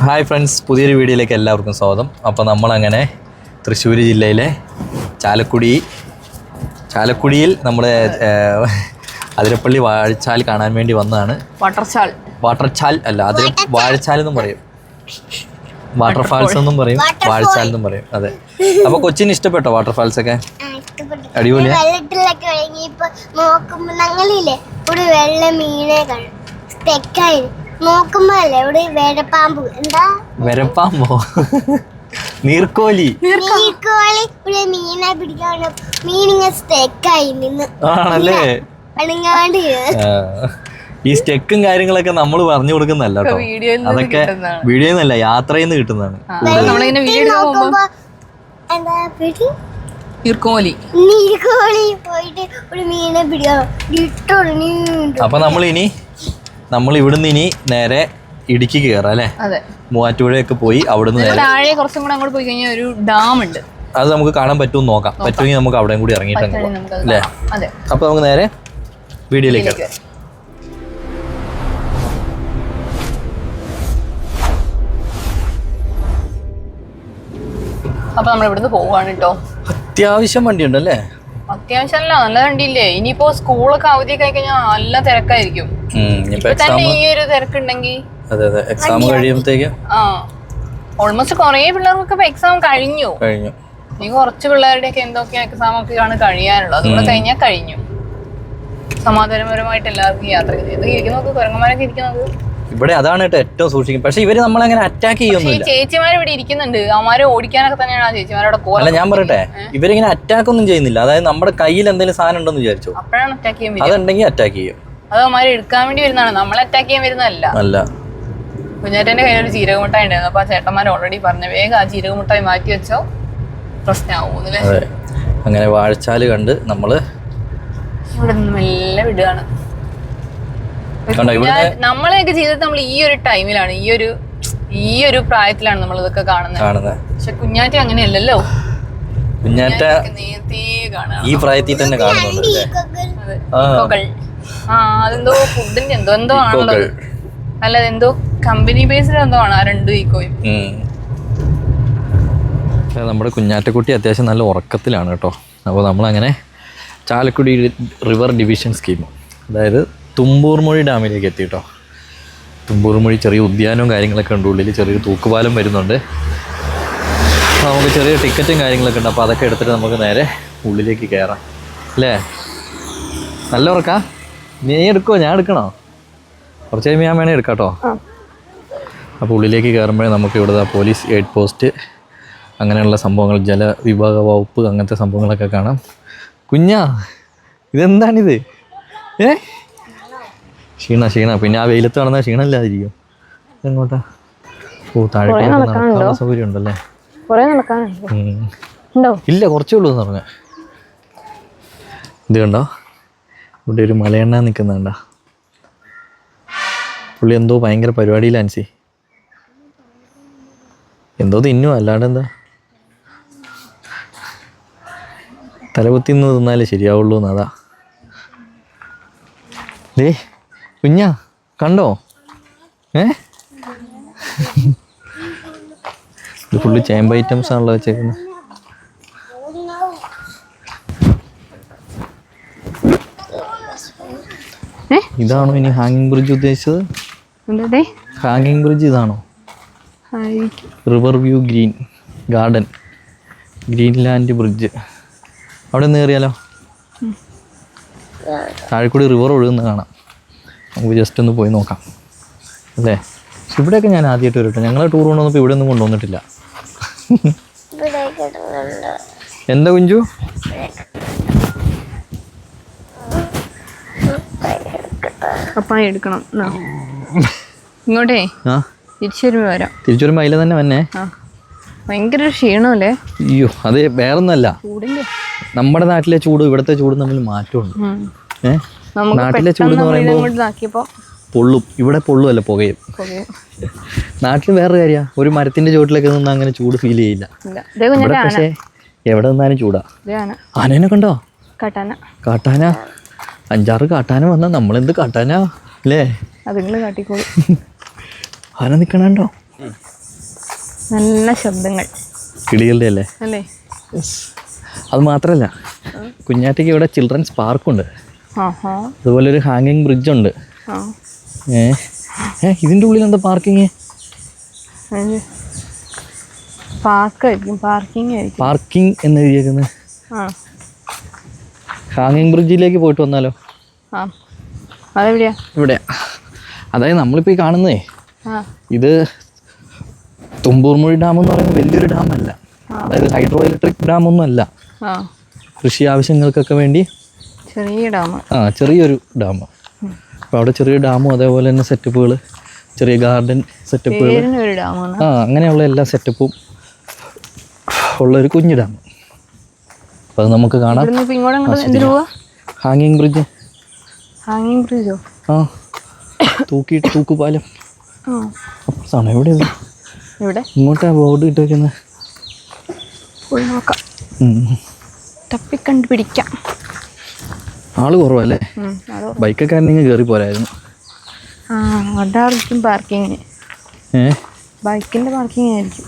Hi friends, പുതിയൊരു വീഡിയോയിലേക്ക് എല്ലാവർക്കും സ്വാഗതം. അപ്പോൾ നമ്മളങ്ങനെ തൃശ്ശൂർ ജില്ലയിലെ ചാലക്കുടിയിൽ നമ്മുടെ അതിരപ്പള്ളി വാഴച്ചാൽ കാണാൻ വേണ്ടി വന്നതാണ്. വാട്ടർചാൽ അല്ല, അതിൽ വാഴച്ചാൽ എന്നും പറയും, വാട്ടർഫാൾസ് എന്നും പറയും, വാഴച്ചാൽ എന്നും പറയും. അതെ. അപ്പോൾ കൊച്ചിന് ഇഷ്ടപ്പെട്ടോ വാട്ടർഫാൾസ് ഒക്കെ? അടിപൊളിയാ. വരപ്പാമ്പോ? നീർക്കോലി. ആണല്ലേ? ഈ സ്റ്റെക്കും കാര്യങ്ങളൊക്കെ നമ്മൾ പറഞ്ഞു കൊടുക്കുന്നല്ല കേട്ടോ, അതൊക്കെ വീഡിയോയിൽ നിന്നല്ല, യാത്രയിൽ നിന്ന് കിട്ടുന്നതാണ്. അപ്പൊ നമ്മൾ ഇവിടുന്ന് ഇനി നേരെ ഇടുക്കി കയറാം അല്ലേ? മൂവാറ്റുപുഴയൊക്കെ പോയി അവിടുന്ന് താഴെ കുറച്ചും കൂടെ അങ്ങോട്ട് പോയി കഴിഞ്ഞാൽ ഒരു ഡാം ഉണ്ട്, അത് നമുക്ക് കാണാൻ പറ്റുമെന്ന് നോക്കാം. പറ്റുമെങ്കിൽ നമുക്ക് അവിടെയും കൂടി ഇറങ്ങിയിട്ട് അല്ലേ? അപ്പൊ നമുക്ക് നേരെ വീഡിയോയിലേക്ക് കയറാം. അപ്പൊ നമ്മൾ ഇവിടുന്ന് പോവാണ് കേട്ടോ. അത്യാവശ്യം വണ്ടിയുണ്ട് അല്ലേ? അത്യാവശ്യമല്ല, നല്ല വണ്ടിയില്ലേ. ഇനിയിപ്പോ സ്കൂളൊക്കെ അവധിയൊക്കെ ആയി കഴിഞ്ഞാൽ നല്ല തിരക്കായിരിക്കും. തന്നെ ഈ ഒരു തിരക്കുണ്ടെങ്കിൽ എക്സാം കഴിയുമ്പോഴത്തേക്കും ഓൾമോസ്റ്റ് കൊറേ പിള്ളേർക്കൊക്കെ ഇപ്പൊ എക്സാം കഴിഞ്ഞു. ഇനി കുറച്ച് പിള്ളേരുടെ ഒക്കെ എന്തൊക്കെ എക്സാം ഒക്കെയാണ് കഴിയാനുള്ളത്. അതുകൂടെ കഴിഞ്ഞാൽ കഴിഞ്ഞു. സമാധാനപരമായിട്ട് എല്ലാവർക്കും യാത്ര ചെയ്ത് ഇരിക്കുന്നവർക്ക് കുരങ്ങന്മാരൊക്കെ ഇരിക്കുന്നത് ഇവിടെ അതാണ് കേട്ടോ ഏറ്റവും സൂക്ഷിക്കും. പക്ഷെ ഇവര് നമ്മളങ്ങനെ അറ്റാക്ക് ചെയ്യൊന്നുമില്ല. ചേച്ചിമാർ ഇവിടെ ഇരിക്കുന്നുണ്ട്, അവന്മാരെ ഓടിക്കാനൊക്കെ തന്നെയാണ് ആ ചേച്ചിമാരോടെ അല്ല, ഞാൻ പറയട്ടെ, ഇവരിങ്ങനെ അറ്റാക്ക് ഒന്നും ചെയ്യുന്നില്ല. അതായത് നമ്മുടെ കയ്യിൽ എന്തെങ്കിലും സാധനം ഉണ്ടെന്ന് വിചാരിച്ചു, അപ്പോഴാണ് അറ്റാക്ക് ചെയ്യാൻ, അതുണ്ടെങ്കിൽ അറ്റാക്ക് ചെയ്യും. അത് അവന്മാരെ എടുക്കാൻ വേണ്ടി വരുന്നതാണ്, നമ്മളെ അറ്റാക്ക് ചെയ്യാൻ വരുന്നതല്ല. അല്ല, കുഞ്ഞേറ്റന്റെ കയ്യിൽ ഒരു ജീരകമുട്ടായി ഉണ്ടായിരുന്നു. അപ്പൊ ആ ചേട്ടന്മാർ ഓൾറെഡി പറഞ്ഞു, വേഗം ആ ജീരകമുട്ടായി മാറ്റി വെച്ചോ, പ്രശ്നമാവൂന്നല്ലേ. അങ്ങനെ വാഴച്ചാല് കണ്ട് നമ്മള് ഇവിടെ നിന്ന് മെല്ലെ വിടുകയാണ്. നമ്മളെയൊക്കെ ജീവിതത്തിൽ നമ്മൾ ഈ ഒരു ടൈമിലാണ്, ഈ ഒരു പ്രായത്തിലാണ് നമ്മൾ ഇതൊക്കെ കാണുന്നത്. പക്ഷെ കുഞ്ഞാറ്റ അങ്ങനെയല്ലല്ലോ. കുഞ്ഞാറ്റ ഈ പ്രായത്തിൽ തന്നെ കാണുന്നുണ്ട്. അതെന്തോ ഫുഡിന്റെ എന്തോ ആണല്ലോ, അല്ല എന്തോ കമ്പനി ബേസ്ഡ് എന്തോ ആണ് ആ രണ്ട് ഈക്കോയും. നമ്മുടെ കുഞ്ഞാറ്റക്കുട്ടി അത്യാവശ്യം നല്ല ഉറക്കത്തിലാണ് കേട്ടോ. അപ്പോൾ നമ്മളങ്ങനെ ചാലക്കുടി റിവർ ഡിവിഷൻ സ്കീം, അതായത് തുമ്പൂർമൊഴി ഡാമിലേക്ക് എത്തി കേട്ടോ. തുമ്പൂർമൊഴി ചെറിയ ഉദ്യാനവും കാര്യങ്ങളൊക്കെ ഉണ്ട്, ഉള്ളിൽ ചെറിയൊരു തൂക്കുപാലം വരുന്നുണ്ട്. നമുക്ക് ചെറിയ ടിക്കറ്റും കാര്യങ്ങളൊക്കെ ഉണ്ട്. അപ്പോൾ അതൊക്കെ എടുത്തിട്ട് നമുക്ക് നേരെ ഉള്ളിലേക്ക് കയറാം അല്ലേ? നല്ല ഉറക്കാ? നീ എടുക്കുമോ, ഞാൻ എടുക്കണോ? കുറച്ച് കഴിയുമ്പോൾ ഞാൻ വേണേൽ എടുക്കാം കേട്ടോ. അപ്പോൾ ഉള്ളിലേക്ക് കയറുമ്പോഴേ നമുക്ക് ഇവിടെ പോലീസ് എയ്ഡ് പോസ്റ്റ് അങ്ങനെയുള്ള സംഭവങ്ങൾ, ജലവിഭാഗ വകുപ്പ്, അങ്ങനത്തെ സംഭവങ്ങളൊക്കെ കാണാം. കുഞ്ഞാ, ഇതെന്താണിത്? ക്ഷീണ പിന്നെ ആ വെയിലത്ത് കാണുന്ന ക്ഷീണമില്ലാതിരിക്കും. എങ്ങോട്ടാ? താഴെ നടക്കാനുള്ള സൗകര്യം ഉണ്ടല്ലേ? ഇല്ല, കുറച്ചേ ഉള്ളൂ എന്ന് പറഞ്ഞ. ഇത് കണ്ടോ, ഇവിടെ ഒരു മലയെണ്ണ നിൽക്കുന്നുണ്ടോ? പുള്ളി എന്തോ ഭയങ്കര പരിപാടിയിലാൻസി, എന്തോ തിന്നു, അല്ലാണ്ട് എന്താ. തലകുത്തി നിന്ന് തിന്നാലേ ശരിയാവുള്ളൂ എന്നതാ. കുഞ്ഞാ കണ്ടോ? ഇത് ഫുള്ള് ചേമ്പ് ഐറ്റംസ് ആണല്ലോ വെച്ചേക്കുന്നത്. ഇതാണോ ഇനി ഹാങ്ങിങ് ബ്രിഡ്ജ് ഉദ്ദേശിച്ചത്? ഹാങ്ങിങ് ബ്രിഡ്ജ് ഇതാണോ? River view green garden, Greenland bridge. അവിടെ നിന്ന് കയറിയാലോ? താഴെക്കൂടി റിവർ ഒഴുകുന്ന കാണാം, നമുക്ക് ജസ്റ്റ് ഒന്ന് പോയി നോക്കാം അല്ലേ? പക്ഷെ ഇവിടെയൊക്കെ ഞാൻ ആദ്യമായിട്ട് വരട്ടെ. ഞങ്ങൾ ടൂർ കൊണ്ടുവന്നപ്പോൾ ഇവിടെ ഒന്നും കൊണ്ടുവന്നിട്ടില്ല. എന്താ കുഞ്ചു? എടുക്കണം ഇങ്ങോട്ടേ. തിരിച്ചു വരുമ്പോ അതിലെ തന്നെ വന്നേ. ഭയങ്കര ക്ഷീണമല്ലേ? അയ്യോ, അത് വേറൊന്നല്ല, നമ്മുടെ നാട്ടിലെ ചൂട് ഇവിടുത്തെ ചൂടും തമ്മിൽ മാറ്റമുണ്ട്. നാട്ടിലെ ചൂട് എന്ന് പറയുമ്പോൾ പൊള്ളും, ഇവിടെ പൊള്ളുമല്ല, പുകയും. നാട്ടിൽ വേറൊരു കാര്യമാണ്, ഒരു മരത്തിന്റെ ചുവട്ടിലൊക്കെ നിന്ന് അങ്ങനെ ചൂട് ഫീൽ ചെയ്യില്ല. പക്ഷേ എവിടെ നിന്നാലും ചൂടാ. ആനേനെ കണ്ടോ? കാട്ടാന 5-6 കാട്ടാന വന്നാൽ നമ്മളെന്ത് കാട്ടാനാ അല്ലേ? അതുങ്ങള് കാട്ടിക്കോളൂ. ആന നിൽക്കണോ? നല്ല ശബ്ദങ്ങൾ കിളികളുടെ അല്ലേ? അല്ലേ? അത് മാത്രമല്ല, കുഞ്ഞാറ്റയ്ക്ക് ഇവിടെ ചിൽഡ്രൻസ് പാർക്കുണ്ട്, ആഹാ. അതുപോലെ ഒരു ഹാങ്ങിങ് ബ്രിഡ്ജുണ്ട്. ഇതിൻ്റെ ഉള്ളിൽ എന്താ പാർക്കിങ്? പാർക്കിംഗ് എന്ന് എഴുതിയേക്കുന്നത്. ഹാങ്ങിങ് ബ്രിഡ്ജിലേക്ക് പോയിട്ട് വന്നാലോ? അതെവിടെയാ? ഇവിടെയാ. അതായത് നമ്മളിപ്പോൾ ഈ കാണുന്നേ, ഇത് തുമ്പൂർമുഴി ഡാം എന്ന് പറയുന്നത് വലിയൊരു ഡാമല്ല, അതായത് ഹൈഡ്രോ ഇലക്ട്രിക് ഡാമൊന്നും അല്ല, കൃഷി ആവശ്യങ്ങൾക്കൊക്കെ വേണ്ടി ചെറിയ ഡാം. ചെറിയൊരു ഡാം. അപ്പോൾ അവിടെ ചെറിയ ഡാമും അതേപോലെ തന്നെ സെറ്റപ്പുകൾ, ചെറിയ ഗാർഡൻ സെറ്റപ്പുകൾ, അങ്ങനെയുള്ള എല്ലാ സെറ്റപ്പും ഉള്ളൊരു കുഞ്ഞു ഡാം. അപ്പോൾ അത് നമുക്ക് കാണാം. ഹാങ്ങിങ് ബ്രിഡ്ജ്. ഹാങ്ങിങ് ബ്രിഡ്ജോ? തൂക്കുപാലം. അപ്പുറത്താണോ? എവിടെയാണ്? ഇവിടെ ഇങ്ങോട്ടാ ബോർഡ് ഇട്ട് വെക്കുന്നത്. നോക്കാം, തപ്പിക്കണ്ടുപിടിക്കാം. ആള് കുറവല്ലേ? ബൈക്കൊക്കെ ആയിരുന്നെങ്കിൽ കയറി പോരായിരുന്നു. അതായിരിക്കും പാർക്കിങ്ങിന്, ബൈക്കിന്റെ പാർക്കിംഗ് ആയിരിക്കും.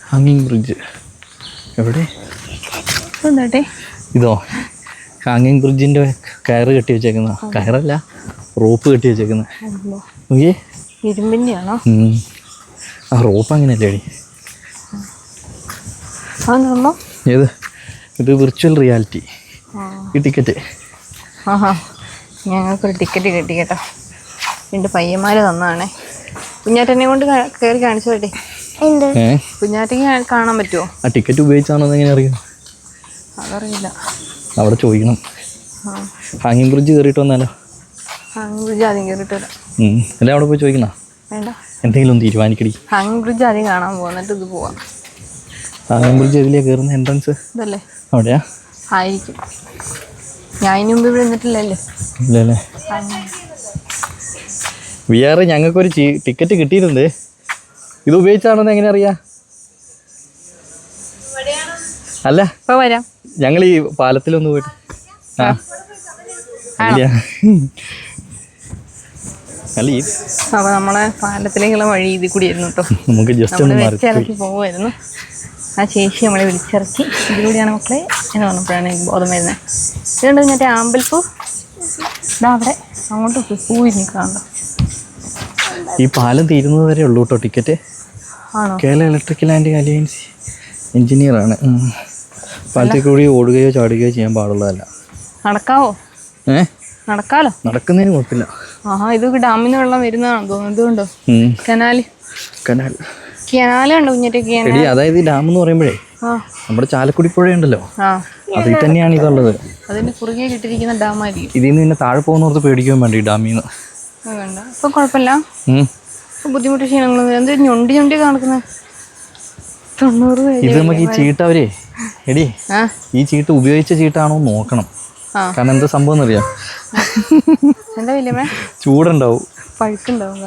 ഹാങ്ങിങ് ബ്രിഡ്ജ് എവിടെ? ഇതോ? ഹാങ്ങിങ് ബ്രിഡ്ജിന്റെ കയറ് കെട്ടി വെച്ചേക്കുന്ന, കയറല്ല, റോപ്പ് കെട്ടി വെച്ചേക്കുന്ന. ഇരുമ്പിന്റെ ആണോ? ആ റോപ്പ് അങ്ങനെയല്ലേ അടി? ഏത്? ഇത് വിർച്വൽ റിയാലിറ്റി. ഈ ടിക്കറ്റ് ഞങ്ങൾക്കൊരു ടിക്കറ്റ് കിട്ടി കേട്ടോ. രണ്ട് പയ്യന്മാര് തന്നാണേ. കുഞ്ഞാറ്റനെ കൊണ്ട് കയറി കാണിച്ചു കേട്ടെ. കുഞ്ഞാറ്റയ്ക്ക് കാണാൻ പറ്റുമോ? ആ ടിക്കറ്റ് ഉപയോഗിച്ചാണോ എങ്ങനെ അറിയാം? അതറിയില്ല, അവിടെ ചോദിക്കണം. ഹാങ്ങിങ് ബ്രിഡ്ജ് കയറിയിട്ട് വന്നാലോ? ഹാങ്ങിങ് ബ്രിഡ്ജ് ആദ്യം കയറിയിട്ട് വരാം. അല്ലേ അവിടെ പോയി ചോദിക്കണോ? വേണ്ട, എന്തെങ്കിലും ഒന്ന് തീരുമാനിക്കടി. ഹാങ്ങിങ് ബ്രിഡ്ജ് ആദ്യം കാണാൻ പോകുന്നിട്ട് ഇത് പോവാം. ഹാങ്ങിങ് ബ്രിഡ്ജ് ഏതിലേ കയറുന്ന എൻട്രൻസ്? ഇതല്ലേ? അവിടെയാ ആയിരിക്കും. ഞാൻ ഇതിന് മുമ്പ് ഇവിടെ നിന്നിട്ടില്ലല്ലേ? ഇല്ലല്ലേ. വേറെ ഞങ്ങൾക്കൊരു ടിക്കറ്റ് കിട്ടിയിട്ടുണ്ട്. ഇത് ഉപയോഗിച്ചാണെന്ന് എങ്ങനെ അറിയാ? അല്ല, ഇപ്പൊ വരാം. ഞങ്ങൾ ഈ പാലത്തിലൊന്ന് പോയിട്ട് അപ്പൊ നമ്മളെ പാലത്തിലേക്കുള്ള വഴി ഇതിൽ കൂടിയായിരുന്നു കേട്ടോ. നമുക്ക് ജസ്റ്റ് ഒന്ന് വെച്ചിറക്കി പോവായിരുന്നു. ആ ചേച്ചി നമ്മളെ വിളിച്ചിറക്കി ഇതിലൂടെയാണ് മക്കളെ എന്ന് പറഞ്ഞപ്പോഴാണ് എനിക്ക് ബോധം വരുന്നത്. ഇതുകൊണ്ട് മറ്റേ ആമ്പൽപ്പൂ ഇതാ അവിടെ അങ്ങോട്ട് പൂവിൽ നിൽക്കാണ്ടോ. ഈ പാലം തീരുന്നത് വരെ ഉള്ളൂ കേട്ടോ ടിക്കറ്റ്. ആണോ? കേരള ഇലക്ട്രിക്കൽ ആൻഡ് അലയൻസ് എഞ്ചിനീയറാണ്. പാലത്തിൽ കൂടി ഓടുകയോ ചാടുകയോ ചെയ്യാൻ പാടുള്ളതല്ല. നടക്കാവോ? നടക്കാലോ, നടക്കുന്നതിന് കുഴപ്പമില്ല. ഇത് ഡാമിൽ നിന്ന് വെള്ളം വരുന്നതാണെന്ന് തോന്നുന്നു. ഇതുകൊണ്ടോ കനാല് കണ്ടോ കുഞ്ഞിട്ടേക്ക്? അതായത് ഈ ഡാം എന്ന് പറയുമ്പോഴേ നമ്മുടെ ചാലക്കുടി പുഴ ഉണ്ടല്ലോ, അതിൽ തന്നെയാണ് ഇതുള്ളത്. അതിന്റെ കുറുകെ കിട്ടിയിരിക്കുന്ന ഡാമായിരിക്കും. ഇതിൽ നിന്ന് പിന്നെ താഴെ പോകുന്നവർക്ക് പേടിക്കാൻ വേണ്ടി ഡാമിൽ നിന്ന്. വേണ്ട, ഇപ്പൊ കുഴപ്പമില്ല. ബുദ്ധിമുട്ട് ക്ഷീണങ്ങൾ എന്ത് ഞൊണ്ടി കാണിക്കുന്നത്? 90 ഇത് നമുക്ക് ഈ ചീട്ട് അവരെ എടി ഈ ചീട്ട് ഉപയോഗിച്ച ചീട്ടാണോ നോക്കണം. കാരണം എന്താ സംഭവം എന്നറിയാം? എന്താ വല്യമ്മേ? ചൂടുണ്ടാവും, പഴുക്കുണ്ടാവും.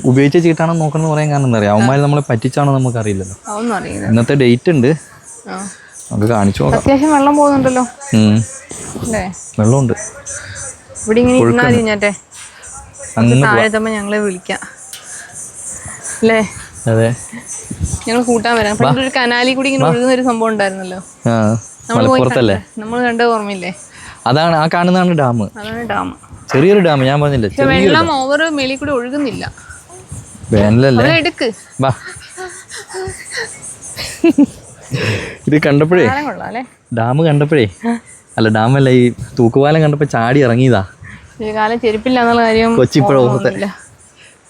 ഉപയോഗിച്ച ചീട്ടാണോ നോക്കണം എന്ന് പറയാൻ കാരണം എന്താ അറിയാം? അവന്മാർ നമ്മളെ പറ്റിച്ചാണോ നമുക്ക് അറിയില്ലല്ലോ. ഇന്നത്തെ ഡേറ്റ് ഉണ്ട്, നമുക്ക് കാണിച്ചു നോക്കാം. അത്യാവശ്യം വെള്ളം പോകുന്നുണ്ടല്ലോ. വെള്ളമുണ്ട് ഇവിടെ. ഇങ്ങനെ ഇരുന്നാ താഴെത്തുമ്പോ ഞങ്ങളെ വിളിക്കാം അല്ലേ? അതെ, ഞങ്ങൾ കൂട്ടാൻ വരാം. പണ്ടൊരു കനാലിൽ കൂടി ഇങ്ങനെ ഒഴുകുന്ന ഒരു സംഭവം ഉണ്ടായിരുന്നല്ലോ, മലപ്പുറത്തല്ലേ? നമ്മൾ കണ്ട ഓർമ്മയില്ലേ? അതാണ്, ആ കാണുന്നതാണ് ഡാം. അതാണ് ഡാം, ചെറിയൊരു ഡാം. ഞാൻ പറഞ്ഞില്ലേ, വെള്ളം ഓവർ മേളിൽ കൂടി ഒഴുകുന്നില്ല. വേനലല്ലേ? എടുക്ക്. ഇത് കണ്ടപ്പോഴേ, ഡാം കണ്ടപ്പോഴേ, അല്ല ഡാമല്ല, ഈ തൂക്കുപാലം കണ്ടപ്പോ ചാടി ഇറങ്ങിയതാ. ഈ കാലം ചെരുപ്പില്ല എന്നുള്ള കാര്യം കൊച്ചിപ്പോഴോ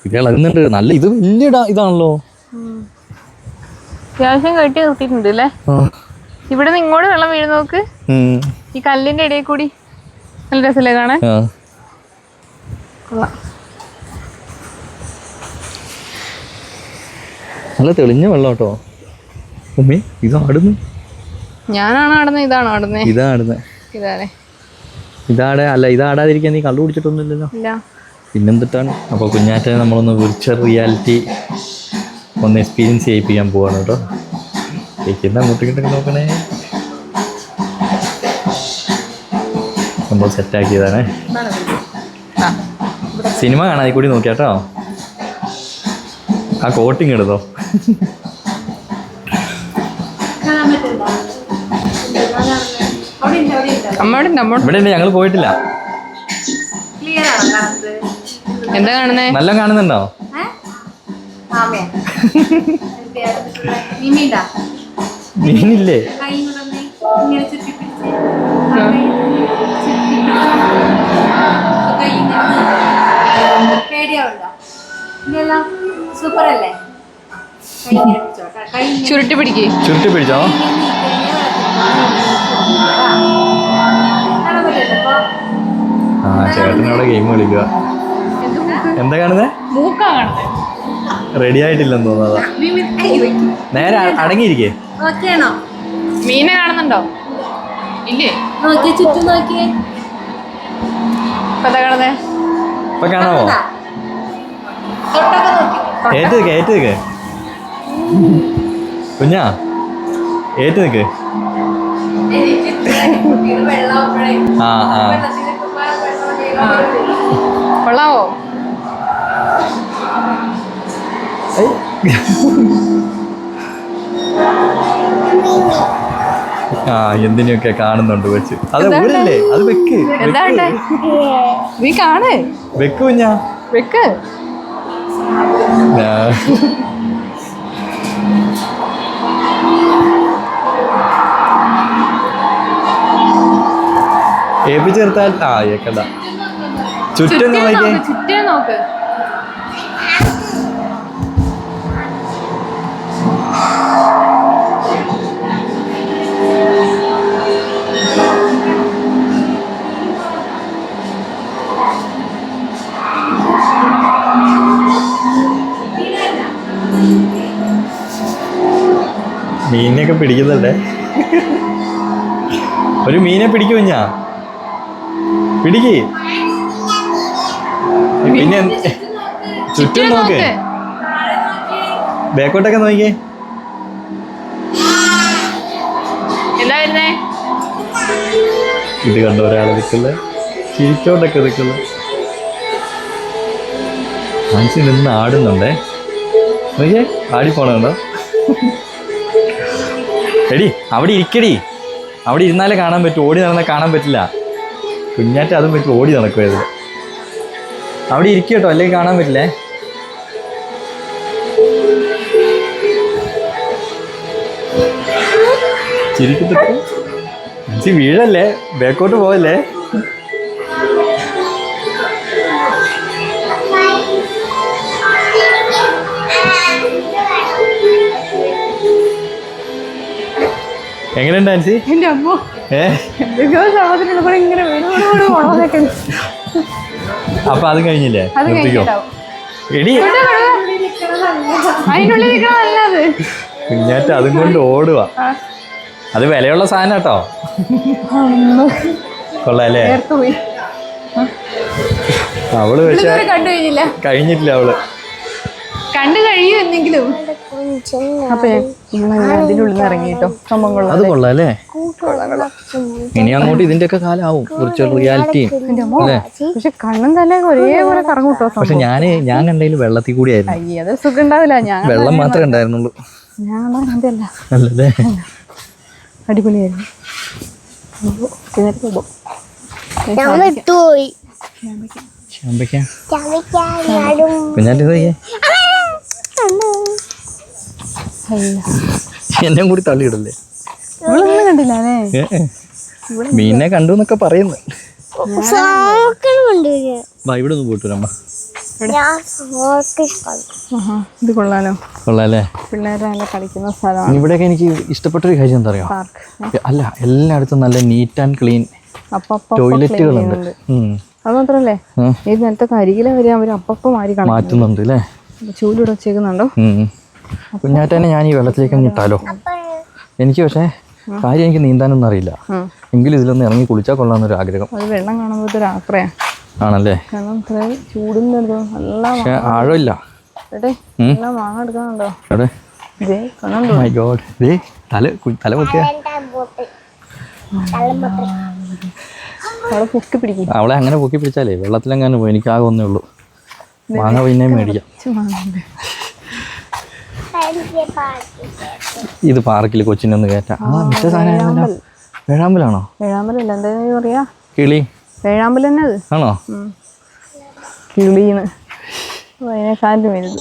ഇത് ഇളകുന്നുണ്ട്. നല്ല ഇത് വലിയ ഇതാണല്ലോ. അത്യാവശ്യം കെട്ടി നിർത്തിയിട്ടുണ്ട് അല്ലേ? ഇവിടെ നിന്ന് ഇങ്ങോട്ട് വെള്ളം വീഴുന്ന നോക്ക്. ഈ കല്ലിന്റെ ഇടയിൽ കൂടി നല്ല രസല്ലേ കാണാൻ? നല്ല തെളിഞ്ഞ വെള്ളം കേട്ടോ. ഉമ്മി ഇത് ആടുന്നു. ഞാനാണ് ആടുന്നത്? ഇതാണോ ആടുന്നത്? ഇതാ ആടുന്നത്. ഇതാണേ. ഇതാടെ അല്ല, ഇതാടാതിരിക്കാൻ നീ കള്ളു കുടിച്ചിട്ടൊന്നുമില്ലല്ലോ. പിന്നെന്തിട്ടാണ്? അപ്പോൾ കുഞ്ഞാറ്റനെ നമ്മളൊന്ന് വിർച്വൽ റിയാലിറ്റി ഒന്ന് എക്സ്പീരിയൻസ് ചെയ്യിപ്പിക്കാൻ പോവാണ് കേട്ടോ. കേൾക്കുന്ന അങ്ങോട്ടിങ്ങോട്ടൊക്കെ നോക്കണേ. സംഭവം സെറ്റാക്കിയതാണേ. സിനിമ കാണാൻ കൂടി നോക്കിയാട്ടോ. ആ കോട്ടിങ് എടുത്തോ. ഇവിടെ ഉണ്ട്, ഞങ്ങൾ പോയിട്ടില്ല. എന്താ കാണുന്നേ? നല്ല കാണുന്നുണ്ടോ? മീനില്ലേ? ചുരുട്ടി പിടിക്കേ. ചുരുട്ടി പിടിച്ചോ? ആ ചേട്ടനവിടെ ഗെയിം കളിക്കുക. എന്താ കാണുന്നേ? മൂക്കാ കാണുന്നേ. റെഡി ആയിട്ടില്ലെന്ന് തോന്നുന്നതാ. നേരെ അടങ്ങിയിരിക്കേ. മീനെ കാണുന്നുണ്ടോ? ഇല്ലേ? ചുറ്റും നോക്കിയേ. ഇപ്പൊ കാണുന്നേ. ഇപ്പൊ കാണാമോ? ഏറ്റ് നിൽക്കേ, ഏറ്റ് നിൽക്കേ കുഞ്ഞാ, ഏറ്റ് നിൽക്ക്. ആ ആ കൊള്ളാവോ? ആ എന്തിനൊക്കെ കാണുന്നുണ്ട് വെച്ച്. അത് ഊരല്ലേ, അത് വെക്ക്. എന്താണ്ട് നീ കാണ്. വെക്ക് കുഞ്ഞാ, വെക്ക്. ഏപ്പിച്ചെടുത്താൽ ആ ഏക്കണ്ട. ചുറ്റും നോക്കിയേ. ചുറ്റേ നോക്ക്. മീനിനെയൊക്കെ പിടിക്കുന്നുണ്ടേ. ഒരു മീനെ പിടിക്കും ഞാൻ. പിടിക്ക്. പിന്നെ ചുറ്റും നോക്ക്, ബാക്കോട്ടൊക്കെ നോക്കിയേ. എന്താ വരുന്നേ? ഇത് കണ്ടോ ഒരാളെ നിൽക്കുന്നത്, ചിരിച്ചോണ്ടൊക്കെ നിൽക്കുന്നത്. മനസ്സിൽ നിന്ന് ആടുന്നുണ്ടേ. നോക്കിയേ, ആടി പോണുണ്ടോ? എടി അവിടെ ഇരിക്കടി, അവിടെ ഇരുന്നാലേ കാണാൻ പറ്റും, ഓടി നടന്നാൽ കാണാൻ പറ്റില്ല. കുഞ്ഞാറ്റ അതും പറ്റും, ഓടി നടക്കുമായത്. അവിടെ ഇരിക്കട്ടോ, അല്ലെങ്കിൽ കാണാൻ പറ്റില്ലേ. ചിരിക്കത്തൊക്കെ വീഴല്ലേ, ബാക്കോട്ട് പോവല്ലേ. എങ്ങനെയുണ്ട് ആൻസി? എന്റെ അമ്മ എന്തൊക്കെയോ സാധനങ്ങൾ ഇങ്ങനെ അപ്പൊ അത് കഴിഞ്ഞില്ലേ? നിർത്തിക്കോ എടി. അതിനുള്ളിൽ നിൽക്കണം നല്ലത്. കുഞ്ഞാറ്റ അതും കൊണ്ട് ഓടുക. അത് വിലയുള്ള സാധനം കേട്ടോ. കൊള്ളാല്ലേ? അവള് പക്ഷെ കഴിഞ്ഞിട്ടില്ല, അവള് കണ്ടു കഴിയും എന്തെങ്കിലും. അപ്പൊ അതിൻ്റെ ഉള്ളിൽ നിന്ന് ഇറങ്ങിട്ടോ. അത് കൊള്ളാല്ലേ? ഇനി അങ്ങോട്ട് ഇതിന്റെ ഒക്കെ കാലാവും വിർച്വൽ റിയാലിറ്റി. പക്ഷെ കണ്ണും തലേ ഒരേപോലെ കറങ്ങും കേട്ടോ. പക്ഷെ ഞാൻ കണ്ടതിൽ വെള്ളത്തിൽ കൂടി ആയിരുന്നു. അത് സുഖം ഉണ്ടാവില്ല. ഞാൻ വെള്ളം മാത്രമേ ഉണ്ടായിരുന്നുള്ളൂ. അല്ലല്ലേ? അടിപൊളിയായിരുന്നു. കുഞ്ഞാറ്റ എന്നെ കൂടി തള്ളിയിടല്ലേ. കണ്ടില്ലേ? മീനെ കണ്ടു എന്നൊക്കെ പറയുന്നു. ഇവിടെ ഒന്ന് പോയിട്ടു അമ്മ. ഇത് കൊള്ളാലോ. കൊള്ളാല്ലേ? പിള്ളേരെ കളിക്കുന്ന സ്ഥലമാണ്. ഇവിടെയൊക്കെ എനിക്ക് ഇഷ്ടപ്പെട്ടൊരു കാര്യം എന്താ അറിയോ? അല്ല, എല്ലായിടത്തും നല്ല നീറ്റ് ആൻഡ് ക്ലീൻ ടോയ്ലറ്റുകളുണ്ട്. അത് മാത്രല്ലേ, ഈ നേരത്തെ കരികിലെ വരെ അവർ അപ്പപ്പം മാറ്റുന്നുണ്ട് അല്ലേ? ചൂലിവിടെ വെച്ചേക്കുന്നുണ്ടോ? കുഞ്ഞാറ്റനെ ഞാൻ ഈ വെള്ളത്തിലേക്ക് ഇട്ടാലോ? എനിക്ക് പക്ഷേ കാര്യം എനിക്ക് നീന്താനൊന്നും അറിയില്ല. എങ്കിലും ഇതിലൊന്ന് ഇറങ്ങി കുളിച്ചാൽ കൊള്ളാമെന്നൊരു ആഗ്രഹം. അത് വെള്ളം കാണുമ്പോഴത്തെ ഒരു ആക്രയാണ്. ആണല്ലേ? കാരണം ഇത്രയും ചൂടുന്നുണ്ടോ, നല്ല പക്ഷെ ആഴമില്ല. നല്ല മാങ്ങ എടുക്കാനുണ്ടോ? തല പൊക്കിയ അവളെ അങ്ങനെ പൊക്കി പിടിച്ചാലേ വെള്ളത്തിലെങ്ങാനും പോയി. എനിക്ക് ആകെ ഒന്നേ ഉള്ളൂ. മാങ്ങ പിന്നെ മേടിക്കാം. ഇത് പാർക്കിൽ കൊച്ചിനെ ഒന്ന് കയറ്റാം. മറ്റേ സാധനം വേഴാമ്പലാണോ? വേഴാമ്പലല്ല, എന്താ പറയാ, കിളി. വേഴാമ്പൽ തന്നെ അത്. ആണോ? കിളീന്ന് അതിനെക്കാട്ടും വലുത്.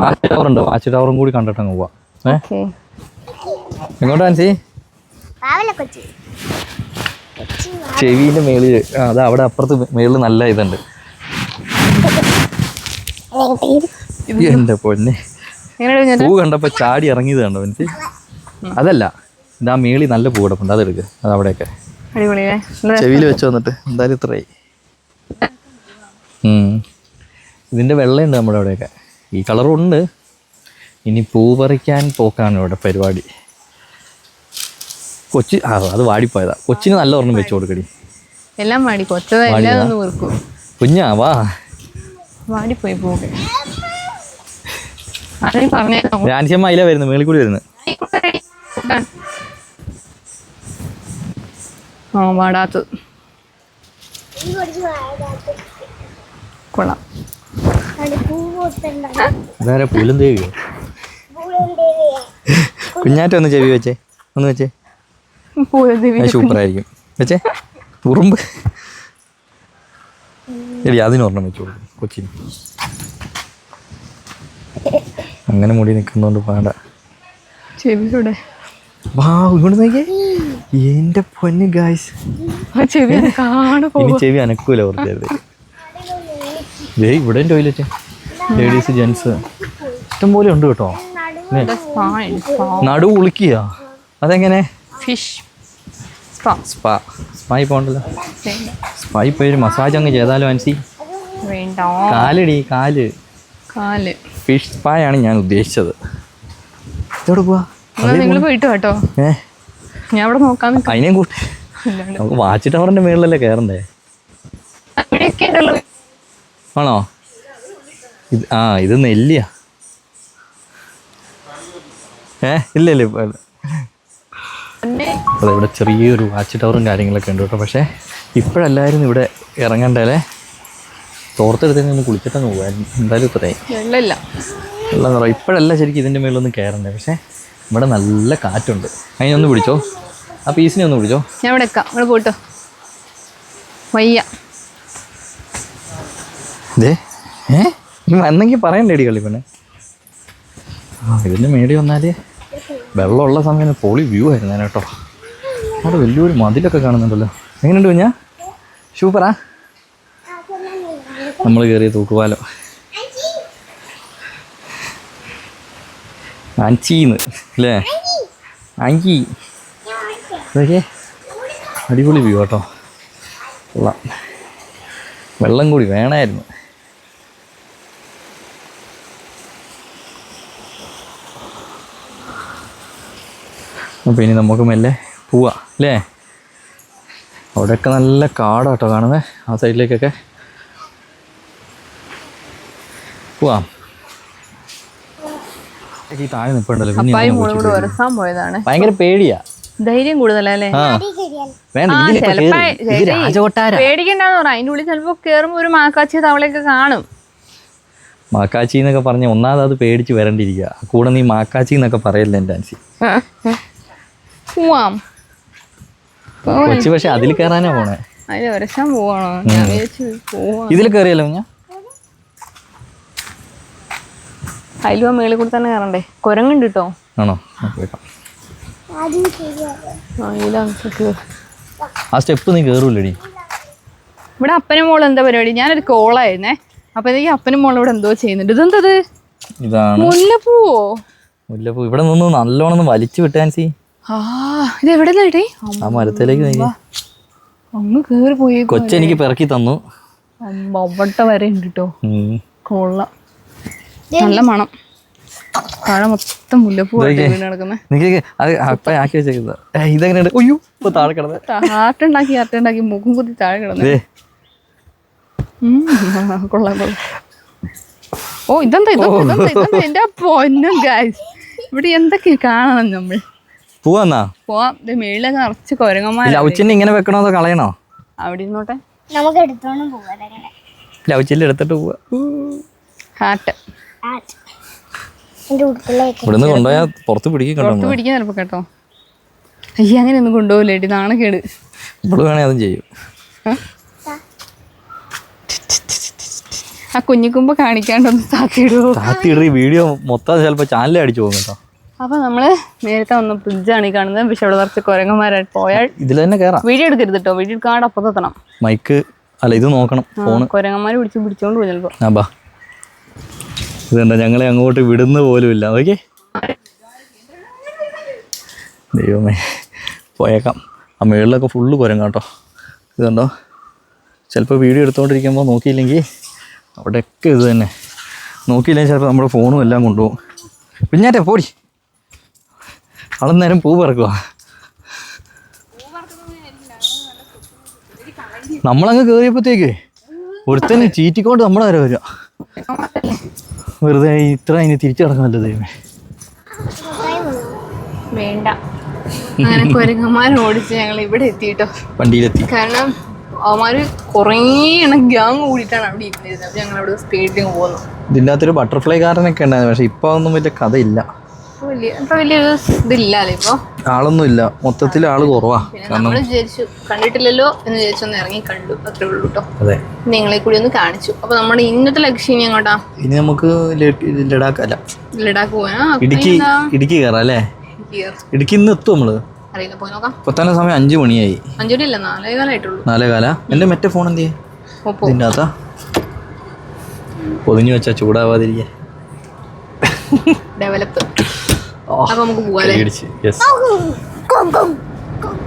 വാച്ച് ടവർ ഉണ്ട്, വാച്ച് ടവറും കൂടി കണ്ടിട്ട് അങ്ങ് പോവാം. എങ്ങോട്ടാ ആൻസി? ചെവിന്റെ മേളിൽ അതാ അവിടെ അപ്പുറത്ത് മേളിൽ നല്ല ഇതുണ്ട്. എന്റെ പൊന്നെ, പൂ കണ്ടപ്പോ ചാടി ഇറങ്ങിയത് കണ്ടോ എനിക്ക്? അതല്ല, ഇതാ മേളി നല്ല പൂ കിടപ്പുണ്ട്, അതെടുക്ക്. അത് അവിടെയൊക്കെ ചെവിയിൽ വെച്ച് വന്നിട്ട് എന്തായാലും ഇത്രയായി. ഇതിന്റെ വെള്ളമുണ്ട് നമ്മുടെ അവിടെയൊക്കെ, ഈ കളറും ഉണ്ട്. ഇനി പൂ പറിക്കാൻ പോക്കാണ് ഇവിടെ പരിപാടി. കൊച്ചി അത് വാടിപ്പോയതാ. കൊച്ചിന് നല്ല ഒരെണ്ണം വെച്ച് കൊടുക്കടി. എല്ലാം വാടി, കൊച്ചതെല്ലാം വെറുക്കും. കുഞ്ഞാ വാ, വാടിപ്പോയി പോകെ. ആൻസിയമ്മ അതിലാ വരുന്നത്, മേളിൽ കൂടി വരുന്നത്. വാടാത്തത് കൊള്ളാം. ഇതാരെ പുലും ദേവിയോ? കുഞ്ഞാറ്റ ഒന്ന് ചെവി വെച്ചേ, ഒന്ന് വെച്ചേ, സൂപ്പറായിരിക്കും. വെച്ചേ ഉറുമ്പ്. എടി അതിനൊരെണ്ണം വെച്ചു കൊടുക്കും കൊച്ചിന്. അങ്ങനെ മുടി നിൽക്കുന്നോണ്ട് പാട. ചെവിയുടെ വാ ഇങ്ങോട്ട് നോക്കിയേ, എന്റെ പൊന്ന് ഗായ്സ്. ഇനി ചെവി അനക്കൂല കുറച്ചേരത്തേക്ക്. ഇവിടെ ടോയ്ലറ്റ്, ലേഡീസ് ജെന്റ്സ് ഇഷ്ടം പോലെ ഉണ്ട് കേട്ടോ. നടു ഉളുക്കിയ അതെങ്ങനെ? Fish spa. സ്പായി പോകണ്ടല്ലോ. സ്പായി പോയി മസാജ് അങ്ങ് ചെയ്താലോ ആൻസി? കാലടി, കാല്. ഫിഷ് സ്പായാണ് ഞാൻ ഉദ്ദേശിച്ചത്. എവിടെ പോവാ? നിങ്ങൾ പോയിട്ട് കേട്ടോ, ഞാൻ അവിടെ നോക്കാൻ. അതിനെയും കൂട്ടി നമുക്ക് വാച്ച് ടവറിന്റെ മേളിലല്ലേ കയറണ്ടേ? ആണോ? ഇത് ഇത് നെല്ലിയാ. ഇല്ല അതെ, ഇവിടെ ചെറിയൊരു വാച്ച് ടവറും കാര്യങ്ങളൊക്കെ ഉണ്ട് കേട്ടോ. പക്ഷേ ഇപ്പോഴല്ലായിരുന്നു ഇവിടെ ഇറങ്ങണ്ടല്ലേ. തോർത്തെടുത്തേക്ക് ഒന്ന് കുളിച്ചിട്ടങ്ങ് പോകായിരുന്നു. എന്തായാലും ഇത്രയും വെള്ളം കുറവ്. ഇപ്പോഴല്ല ശരിക്കും ഇതിൻ്റെ മേളിലൊന്നും കയറണ്ടേ. പക്ഷേ ഇവിടെ നല്ല കാറ്റുണ്ട്. അതിനൊന്ന് പിടിച്ചോ, ആ പീസിനെ ഒന്ന് പിടിച്ചോ. ഞാൻ ഇവിടെ ഇവിടെ പോട്ടോ വയ്യ. ഇതേ എന്നെങ്കിൽ പറയണ്ടേടി കളി പിന്നെ. ഇതിൻ്റെ മേടി വന്നാൽ വെള്ളമുള്ള സമയം പൊളി വ്യൂ ആയിരുന്നു കേട്ടോ. അവിടെ വലിയൊരു മതിലൊക്കെ കാണുന്നുണ്ടല്ലോ. എങ്ങനെയുണ്ട് കുഞ്ഞാ? സൂപ്പറാ. നമ്മൾ കയറിയ തൂക്കുപാലം. ആൻചീന്ന് അല്ലേ? ആൻചി ഇതൊക്കെ അടിപൊളി വ്യൂ കേട്ടോ. കൊള്ളാം. വെള്ളം കൂടി വേണമായിരുന്നു. അപ്പോൾ ഇനി നമുക്ക് മെല്ലെ പോവാം അല്ലേ? അവിടെയൊക്കെ നല്ല കാടാട്ടോ കാണുന്നത്. ആ സൈഡിലേക്കൊക്കെ പോവാം. ഈ താഴെ നിൽപ്പുണ്ടല്ലോ, ഭയങ്കര പേടിയാ. ധൈര്യം കൂടുതലല്ലേ? പേടിക്കണ്ടെന്ന് പറയാം. അതിൻ്റെ ഉള്ളിൽ ചിലപ്പോ കേറുമ്പോ ഒരു മാക്കാച്ചി തവളയൊക്കെ കാണും. മാക്കാച്ചി എന്നൊക്കെ പറഞ്ഞ ഒന്നാമത് അത് പേടിച്ച് വരണ്ടിരിക്കുക. കൂടെ നീ മാക്കാച്ചി എന്നൊക്കെ പറയല്ലേ എൻ്റെ ആൻസി. പോവാം കൊച്ചി. പക്ഷെ അതിൽ കയറാനാ പോണേ. അതിൽ വരച്ചാൻ പോവാണോ? ഞാൻ വിചാരിച്ചു പോവാ. ഇതിൽ കയറിയല്ലോ ഞാൻ. അതിലും മേളിൽ കൂടി തന്നെ കയറണ്ടേ? കുരങ്ങുണ്ട് കേട്ടോ. ആണോ? ആ സ്റ്റെപ്പ് നീ കയറൂലടി. ഇവിടെ അപ്പനും മോളും എന്താ പരിപാടി? ഞാനൊരു കോളായിരുന്നേ. അപ്പോഴത്തേക്ക് അപ്പനും മോളും ഇവിടെ എന്തോ ചെയ്യുന്നുണ്ട്. ഇതെന്തത്? ഇതാണ് മുല്ലപ്പൂവോ? മുല്ലപ്പൂ. ഇവിടെ നിന്ന് നല്ലോണം വലിച്ചു വിട്ടാൻസി. ഇത് എവിടെ നിന്നേ? ആ മരത്തിലേക്ക് അങ്ങ് കേറി പോയി. കൊച്ചെനിക്ക് പിറക്കി തന്നു. അവിടെ വരെ ഉണ്ട് കേട്ടോ. കൊള്ളാം, നല്ല മണം. താഴെ മൊത്തം മുല്ലപ്പൂ ആക്കി വെച്ചേക്കുന്നത്. ഇതെങ്ങനെയുണ്ട്? ഒയ്യോ, ഇപ്പൊ താഴെ കിടന്ന് ഹാർട്ടുണ്ടാക്കി മുഖം കുത്തി താഴെ കിടന്ന്. കൊള്ളാം കൊള്ളാം. ഓ ഇതെന്താ എന്റെ പൊന്നും ഗായ്സ്. ഇവിടെ എന്തൊക്കെ കാണണം നമ്മൾ. പോവാന്നാ പോവാം. ഇത് മേളിലൊക്കെ നിറച്ച് കുരങ്ങന്മാർ. ഉച്ചന് ഇങ്ങനെ വെക്കണോ അതോ കളയണോ? അവിടെ ഇരുന്നോട്ടെ. നമുക്ക് എടുത്തോണ്ട് പോവാം. ലവ് ചില്ല് എടുത്തിട്ട് പോവാ. ഹാർട്ട് ഇവിടുന്ന് കൊണ്ടുപോയാൽ പുറത്ത് പിടിക്കും പുറത്ത് പിടിക്കാൻ ചിലപ്പോൾ കേട്ടോ. അയ്യ അങ്ങനെയൊന്നും കൊണ്ടുപോകില്ലേട്ടി, നാണക്കേട്. ഇവിടെ വേണേ അതും ചെയ്യും. ആ കുഞ്ഞിക്കുമ്പോ കാണിക്കാണ്ടൊന്ന് താത്തിയിടുവോ? താത്തിയിട ഈ വീഡിയോ മൊത്തം ചിലപ്പോൾ ചാനലേ അടിച്ചു പോകും കേട്ടോ. അപ്പൊ നമ്മള് നേരത്തെ വന്ന ഫ്രിഡ്ജാണ് ഈ കാണുന്നത്. പക്ഷെ അവിടെ കുറച്ച് കുരങ്ങന്മാരായിട്ട് പോയാൽ ഇതിൽ തന്നെ കയറാം. വീഡിയോ എടുക്കരുത് കേട്ടോ, വീഡിയോ എടുക്കാണ്ട് അപ്പത്തെത്തണം. മൈക്ക് അല്ല ഇത് നോക്കണം, ഫോണ്. കുരങ്ങന്മാര് പിടിച്ചോണ്ട് പോയി ചിലപ്പോ. ആ ബാ, ഇതെന്താ ഞങ്ങളെ അങ്ങോട്ട് വിടുന്ന പോലും ഇല്ല. ഓക്കെ ദൈവമേ, പോയേക്കാം. ആ മേളിലൊക്കെ ഫുള്ള് കുരങ്ങാട്ടോ. ഇതുണ്ടോ, ചിലപ്പോൾ വീഡിയോ എടുത്തുകൊണ്ടിരിക്കുമ്പോൾ നോക്കിയില്ലെങ്കിൽ അവിടെയൊക്കെ ഇത് തന്നെ. നോക്കിയില്ലെങ്കിൽ ചിലപ്പോൾ നമ്മുടെ ഫോണും എല്ലാം കൊണ്ടുപോകും. പിന്നാറ്റെ പോടി, നേരം പൂ പറക്കുക. നമ്മളങ്ങ് കയറിയപ്പോഴത്തേക്ക് ഒരുത്തന്നെ ചീറ്റിക്കൊണ്ട് നമ്മളെ വരെ വരിക. വെറുതെ ഇത്ര ഇനി തിരിച്ചു കിടക്കാനല്ലോ ദൈവമേ. വേണ്ട, അങ്ങനെ കുരങ്ങന്മാർ ഓടിച്ച് ഞങ്ങൾ ഇവിടെ എത്തിയിട്ടോ, വണ്ടിയിലെത്തി. കാരണം അവന്മാര് കുറേ എണ്ണം ഗ്യാങ് കൂടിയിട്ടാണ് അവിടെ ഇരുന്നിരുന്നത്. അപ്പൊ ഞങ്ങൾ അവിടെ സ്പീഡിൽ പോകുന്നു. ഇതിൻ്റെ അകത്തൊരു ബട്ടർഫ്ലൈ ഗാർഡനൊക്കെ ഉണ്ടായിരുന്നു, പക്ഷെ ഇപ്പൊ ഒന്നും വലിയ കഥയില്ല. വലിയൊരു ഇതില്ലല്ലോ ഇപ്പൊ, ആളൊന്നും ഇല്ല, മൊത്തത്തിൽ ആള് കുറവാ. നമ്മൾ വിചാരിച്ചു കണ്ടിട്ടില്ലല്ലോ എന്ന് വിചാരിച്ചൊന്ന് ഇറങ്ങി കണ്ടു, അത്രേ ഉള്ളൂ കേട്ടോ. അതെ, നിങ്ങളെ കൂടി ഒന്ന് കാണിച്ചു. അപ്പൊ നമ്മുടെ ഇന്നത്തെ ലക്ഷ്യം ഇനി എങ്ങോട്ടാ? ഇനി നമുക്ക് ലഡാക്ക് അല്ല ലഡാക്ക് പോവാനാ? ഇടുക്കി കയറാം അല്ലേ? ഇടുക്കി ഇന്ന് എത്തും നമ്മള്, അറിയില്ല, പോയി നോക്കാം. ഇപ്പൊ തന്നെ സമയം 5 മണിയായി. 5 മണിയല്ല, 4:15 4:15. എന്റെ മറ്റേ ഫോൺ എന്ത് ചെയ്യേ? ഇതിൻ്റെ അകത്താ പൊതിഞ്ഞു വെച്ചാ ചൂടാവാതിരിക്കാൻ. ഡെവലപ്പ്. അപ്പൊ നമുക്ക് പോവാല്ലേ?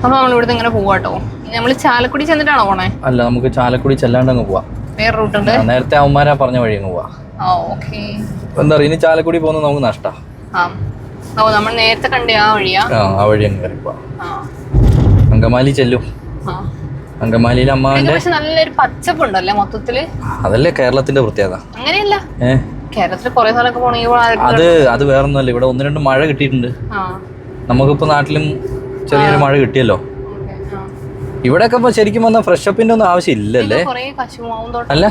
അപ്പൊ നമ്മളിവിടുന്ന് ഇങ്ങനെ പോവാട്ടോ. നമ്മള് ചാലക്കുടി ചെന്നിട്ടാണോ പോണേ? അല്ല, നമുക്ക് ചാലക്കുടി ചെല്ലാണ്ട് അങ്ങ് പോവാം. വേറെ റൂട്ട് ഉണ്ട്. നേരത്തെ അവന്മാരാ പറഞ്ഞ വഴി അങ്ങ് പോവാ. എന്താ പറയുക, ഇനി ചാലക്കുടി പോകുന്നത് നമുക്ക് നഷ്ടാ. നമ്മൾ നേരത്തെ കണ്ടേ ആ വഴിയാ? ആ വഴി അങ്ങ് കയറി പോവാം. അങ്കമാലി ചെല്ലും. അങ്കമാലിയിൽ അമ്മാവന്റെ നല്ലൊരു പച്ചപ്പുണ്ടല്ലേ മൊത്തത്തില്. അതല്ലേ കേരളത്തിന്റെ പ്രത്യേകത. അങ്ങനെയല്ല, കേരളത്തിൽ കുറെ സ്ഥലമൊക്കെ പോണെങ്കിൽ അത് വേറൊന്നുമല്ല. ഇവിടെ 1-2 മഴ കിട്ടിയിട്ടുണ്ട്. നമുക്കിപ്പോ നാട്ടിലും ചെറിയൊരു മഴ കിട്ടിയല്ലോ. ഇവിടെയൊക്കെ ഇപ്പൊ ശരിക്കും വന്നാൽ ഫ്രഷപ്പിന്റെ ഒന്നും ആവശ്യം ഇല്ലല്ലേ? അല്ല,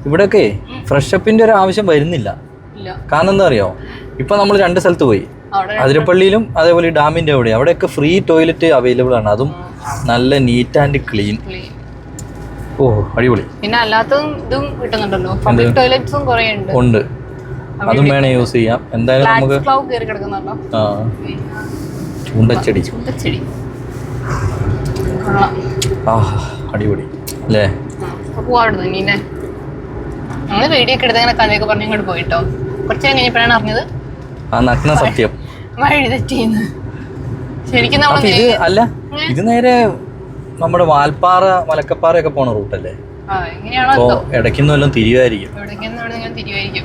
ഇവിടെയൊക്കെ ഫ്രഷപ്പിന്റെ ഒരു ആവശ്യം വരുന്നില്ല. കാരണം എന്താ അറിയോ, ഇപ്പൊ നമ്മൾ 2 സ്ഥലത്ത് പോയി, അതിരപ്പള്ളിയിലും അതേപോലെ ഡാമിന്റെ അവിടെയൊക്കെ ഫ്രീ ടോയ്ലറ്റ് അവൈലബിൾ ആണ്. അതും നല്ല നീറ്റ് ആൻഡ് ക്ലീൻ. ഓ അടിപൊളി. പിന്നെ അല്ലാത്തതും ഇതും കിട്ടുന്നുണ്ടല്ലോ, പബ്ലിക് ടോയ്ലറ്റ്സും കുറേ ഉണ്ട്. അതും വേണേ യൂസ് ചെയ്യാം. എന്തായാലും നമുക്ക് ചൂണ്ടച്ചെടി അടിപൊളി അല്ലേ? പോവാടുന്നു ഇനി ഞങ്ങള് വീഡിയോ ഒക്കെ എടുത്ത് കഥയൊക്കെ പറഞ്ഞ് ഇങ്ങോട്ട് പോയിട്ടോ. കുറച്ച് നേരം കഴിഞ്ഞപ്പോഴാണ് അറിഞ്ഞത് ആ നഗ്ന സത്യം വഴി തെറ്റിന്ന്. ശരിക്കും അല്ല, ഇത് നേരെ നമ്മുടെ വാൽപ്പാറ മലക്കപ്പാറയൊക്കെ പോണ റൂട്ടല്ലേ? അപ്പോ ഇടയ്ക്കൊന്നും എല്ലാം തിരിവായിരിക്കും.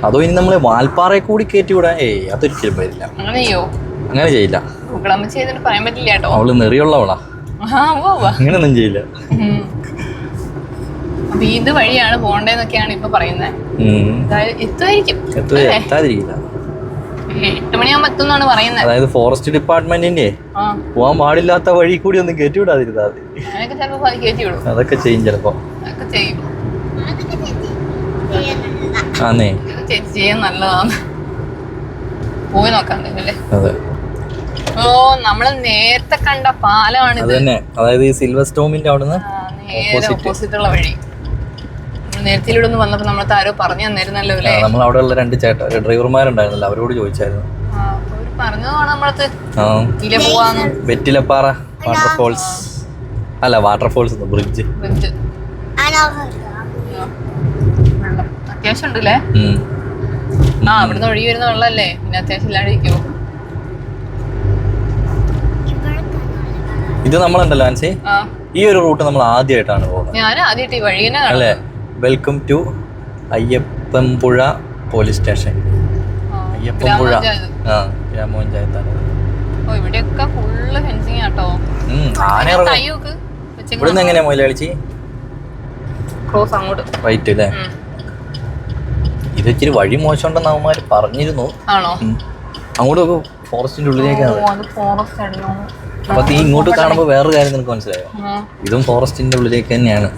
അതോ ഇനി നമ്മള് വാൽപ്പാറയെ കൂടി കയറ്റി വിടാൻ അതൊരിക്കലും വരില്ല. അങ്ങനെ ചെയ്യില്ല. അവള് നെറിയുള്ളവളാ, അങ്ങനെയൊന്നും ചെയ്യില്ല. ഇത് വഴിയാണ് പോണ്ടേന്നൊക്കെയാണ് ഇപ്പൊ പറയുന്നത്. എത്താതിരിക്കില്ല. 8 മണിയാകുമ്പോ എത്തുന്നാണ് പറയുന്നത്. അതായത് ഫോറസ്റ്റ് ഡിപ്പാർട്ട്മെന്റിന്റെ പോവാൻ പാടില്ലാത്ത വഴി കൂടി ഒന്നും കയറ്റി വിടാതിരുന്നാ മതി. അതൊക്കെ ചെയ്യും ചിലപ്പോ. ആന്നേ ചെയ്യാൻ നല്ലതാണ്. പോയി നോക്കാൻ അല്ലേ? അതെ. ഓ, നമ്മള് നേരത്തെ കണ്ട പാലമാണ് ഇത്. അതായത് ഈ സിൽവർ സ്റ്റോമിന്റെ അവിടുന്ന് ഓപ്പോസിറ്റ് ഉള്ള വഴി. നേരത്തെ ഇവിടെ ഒന്ന് വന്നപ്പോ നമ്മളെ ആരോ പറഞ്ഞു തന്നിരുന്നല്ലോ അല്ലേ? നമ്മൾ അവിടെ ഉള്ള 2 ഡ്രൈവർമാരുണ്ടായിരുന്നല്ലോ, അവരോട് ചോദിച്ചായിരുന്നു. പറഞ്ഞതാണ് നമ്മളത് വെറ്റിലപ്പാറ വാട്ടർഫോൾസ്. അല്ല, വാട്ടർഫോൾസ് ബ്രിഡ്ജ്. അത്യാവശ്യം ഉണ്ടല്ലേ? അവിടുന്ന് ഒഴുകി വരുന്ന വെള്ളല്ലേ, പിന്നെ അത്യാവശ്യം ഇല്ലാണ്ടിരിക്കുമോ? ഇത് നമ്മളുണ്ടല്ലോ ആൻസി, ഈ ഒരു റൂട്ട് നമ്മൾ ആദ്യമായിട്ടാണ് പോകുന്നത്. ഞാൻ ആദ്യമായിട്ട് ഈ വഴി അല്ലേ? Welcome to Ayyappanpuzha police station. Ayyappanpuzha ഗ്രാമപഞ്ചായത്താണ്. ഇവിടെയൊക്കെ ഫുള്ള് ഫെൻസിങ് ആട്ടോ. ഇവിടുന്ന് എങ്ങനെയാ മൊയിലാളിച്ചി? ക്രോസ് അങ്ങോട്ട് റൈറ്റ് അല്ലേ? ഇത് ഇച്ചിരി വഴി മോശമുണ്ടെന്ന് അവന്മാര് പറഞ്ഞിരുന്നു. ആണോ? അങ്ങോട്ടൊക്കെ ഫോറസ്റ്റിന്റെ ഉള്ളിലേക്കാണ്. അപ്പൊ നീ ഇങ്ങോട്ട് കാണുമ്പോ വേറൊരു കാര്യം നിനക്ക് മനസ്സിലായോ? ഇതും ഫോറസ്റ്റിന്റെ ഉള്ളിലേക്ക് തന്നെയാണ്.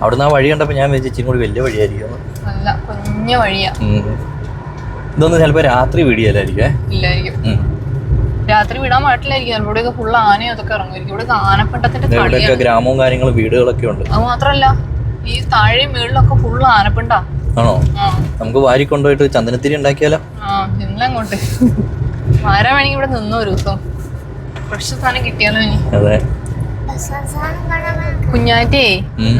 അവിടുന്ന് ആ വഴി കണ്ടപ്പോൾ ഞാൻ വെച്ച് ഇച്ചിരി കൂടി വലിയ വഴിയായിരിക്കും. നല്ല കുഞ്ഞ വഴിയാ. ഇതൊന്നും ചിലപ്പോൾ രാത്രി വീടിയല്ലായിരിക്കും. ഇല്ലായിരിക്കും, രാത്രി വിടാൻ പാടില്ലായിരിക്കും. ഇവിടെയൊക്കെ ഫുള്ള് ആനയും അതൊക്കെ ഇറങ്ങുമായിരിക്കും. ഇവിടെ ആനപ്പിണ്ടത്തിന്റെ ഇവിടെയൊക്കെ ഗ്രാമവും കാര്യങ്ങളും വീടുകളൊക്കെ ഉണ്ട്. അത് മാത്രല്ല ഈ താഴെയും മേളിലൊക്കെ ഫുള്ള് ആനപ്പിണ്ടാ. ആണോ? നമുക്ക് വാരി കൊണ്ടുപോയിട്ട് ചന്ദനത്തിരി ഉണ്ടാക്കിയാലോ? അങ്ങോട്ട് ആരാ വേണമെങ്കിൽ ഇവിടെ നിന്നോ ഒരു ദിവസം. ഫ്രഷ് സാധനം കിട്ടിയാലോ ഇനി. അതെ. കുഞ്ഞാറ്റേ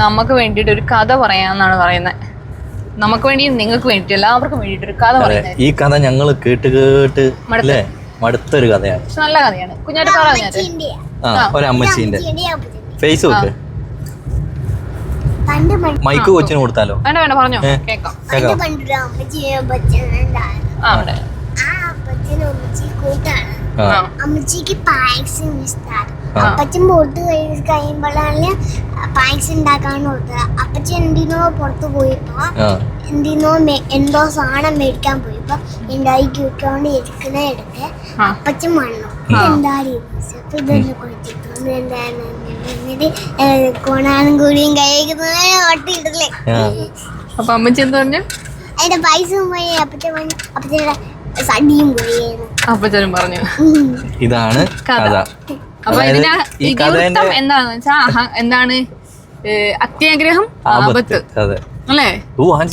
നമുക്ക് വേണ്ടിട്ട് ഒരു കഥ പറയാന്നാണ് പറയുന്നത്. നമുക്ക് വേണ്ടി, നിങ്ങൾക്ക് വേണ്ടിട്ട്, എല്ലാവർക്കും വേണ്ടിട്ട് ഒരു കഥ പറയുന്നത്. ഈ കഥ ഞങ്ങൾ കേട്ട് കേട്ട് മടുത്തൊരു കഥയാണ്. നല്ല കഥയാണ്. കുഞ്ഞാറ്റ പറഞ്ഞ ഒരമ്മച്ചീന്റെ ഫേസ്ബുക്ക് മൈക്ക് കൊച്ചിന് കൊടുത്താലോ? വേണ്ട വേണ്ട, പറഞ്ഞോ, കേക്കാം. അമ്മച്ചിക്ക് പായസം ഇഷ്ടമാണ്. അപ്പച്ചൻ പുറത്ത് കഴിയുമ്പോഴാണ് പായസം ഉണ്ടാക്കാൻ കൊടുത്തത്. അപ്പച്ചൻ എന്തിനോ പുറത്ത് പോയപ്പോ എന്തോ സാധനം മേടിക്കാൻ പോയപ്പോ ഉണ്ടാക്കി വെക്കൊണ്ട് ഇരിക്കുന്ന ഇടയ്ക്ക് അപ്പച്ചൻ വന്നു. എന്താണ് ഇതെല്ലാം കുഴിച്ചിട്ടുണ്ട്, എന്താണ് കൊണാനും കൂടിയും കഴിക്കുന്നത് ഒട്ടിയിട്ടില്ലേ. അപ്പൊ അമ്മച്ചി എന്താ പറഞ്ഞു? അതിന്റെ പായസം പോയി. അപ്പച്ചൻ പറഞ്ഞു, അപ്പച്ചന്റെ സദ്യയും പോയി. അപ്പച്ചനും പറഞ്ഞു. ഇതാണ് കഥ. അപ്പൊ ഇതിന് ഇതിവൃത്തം എന്താണെന്ന് വെച്ചാ എന്താണ്? അത്യാഗ്രഹം, ആപത്ത് അല്ലേ?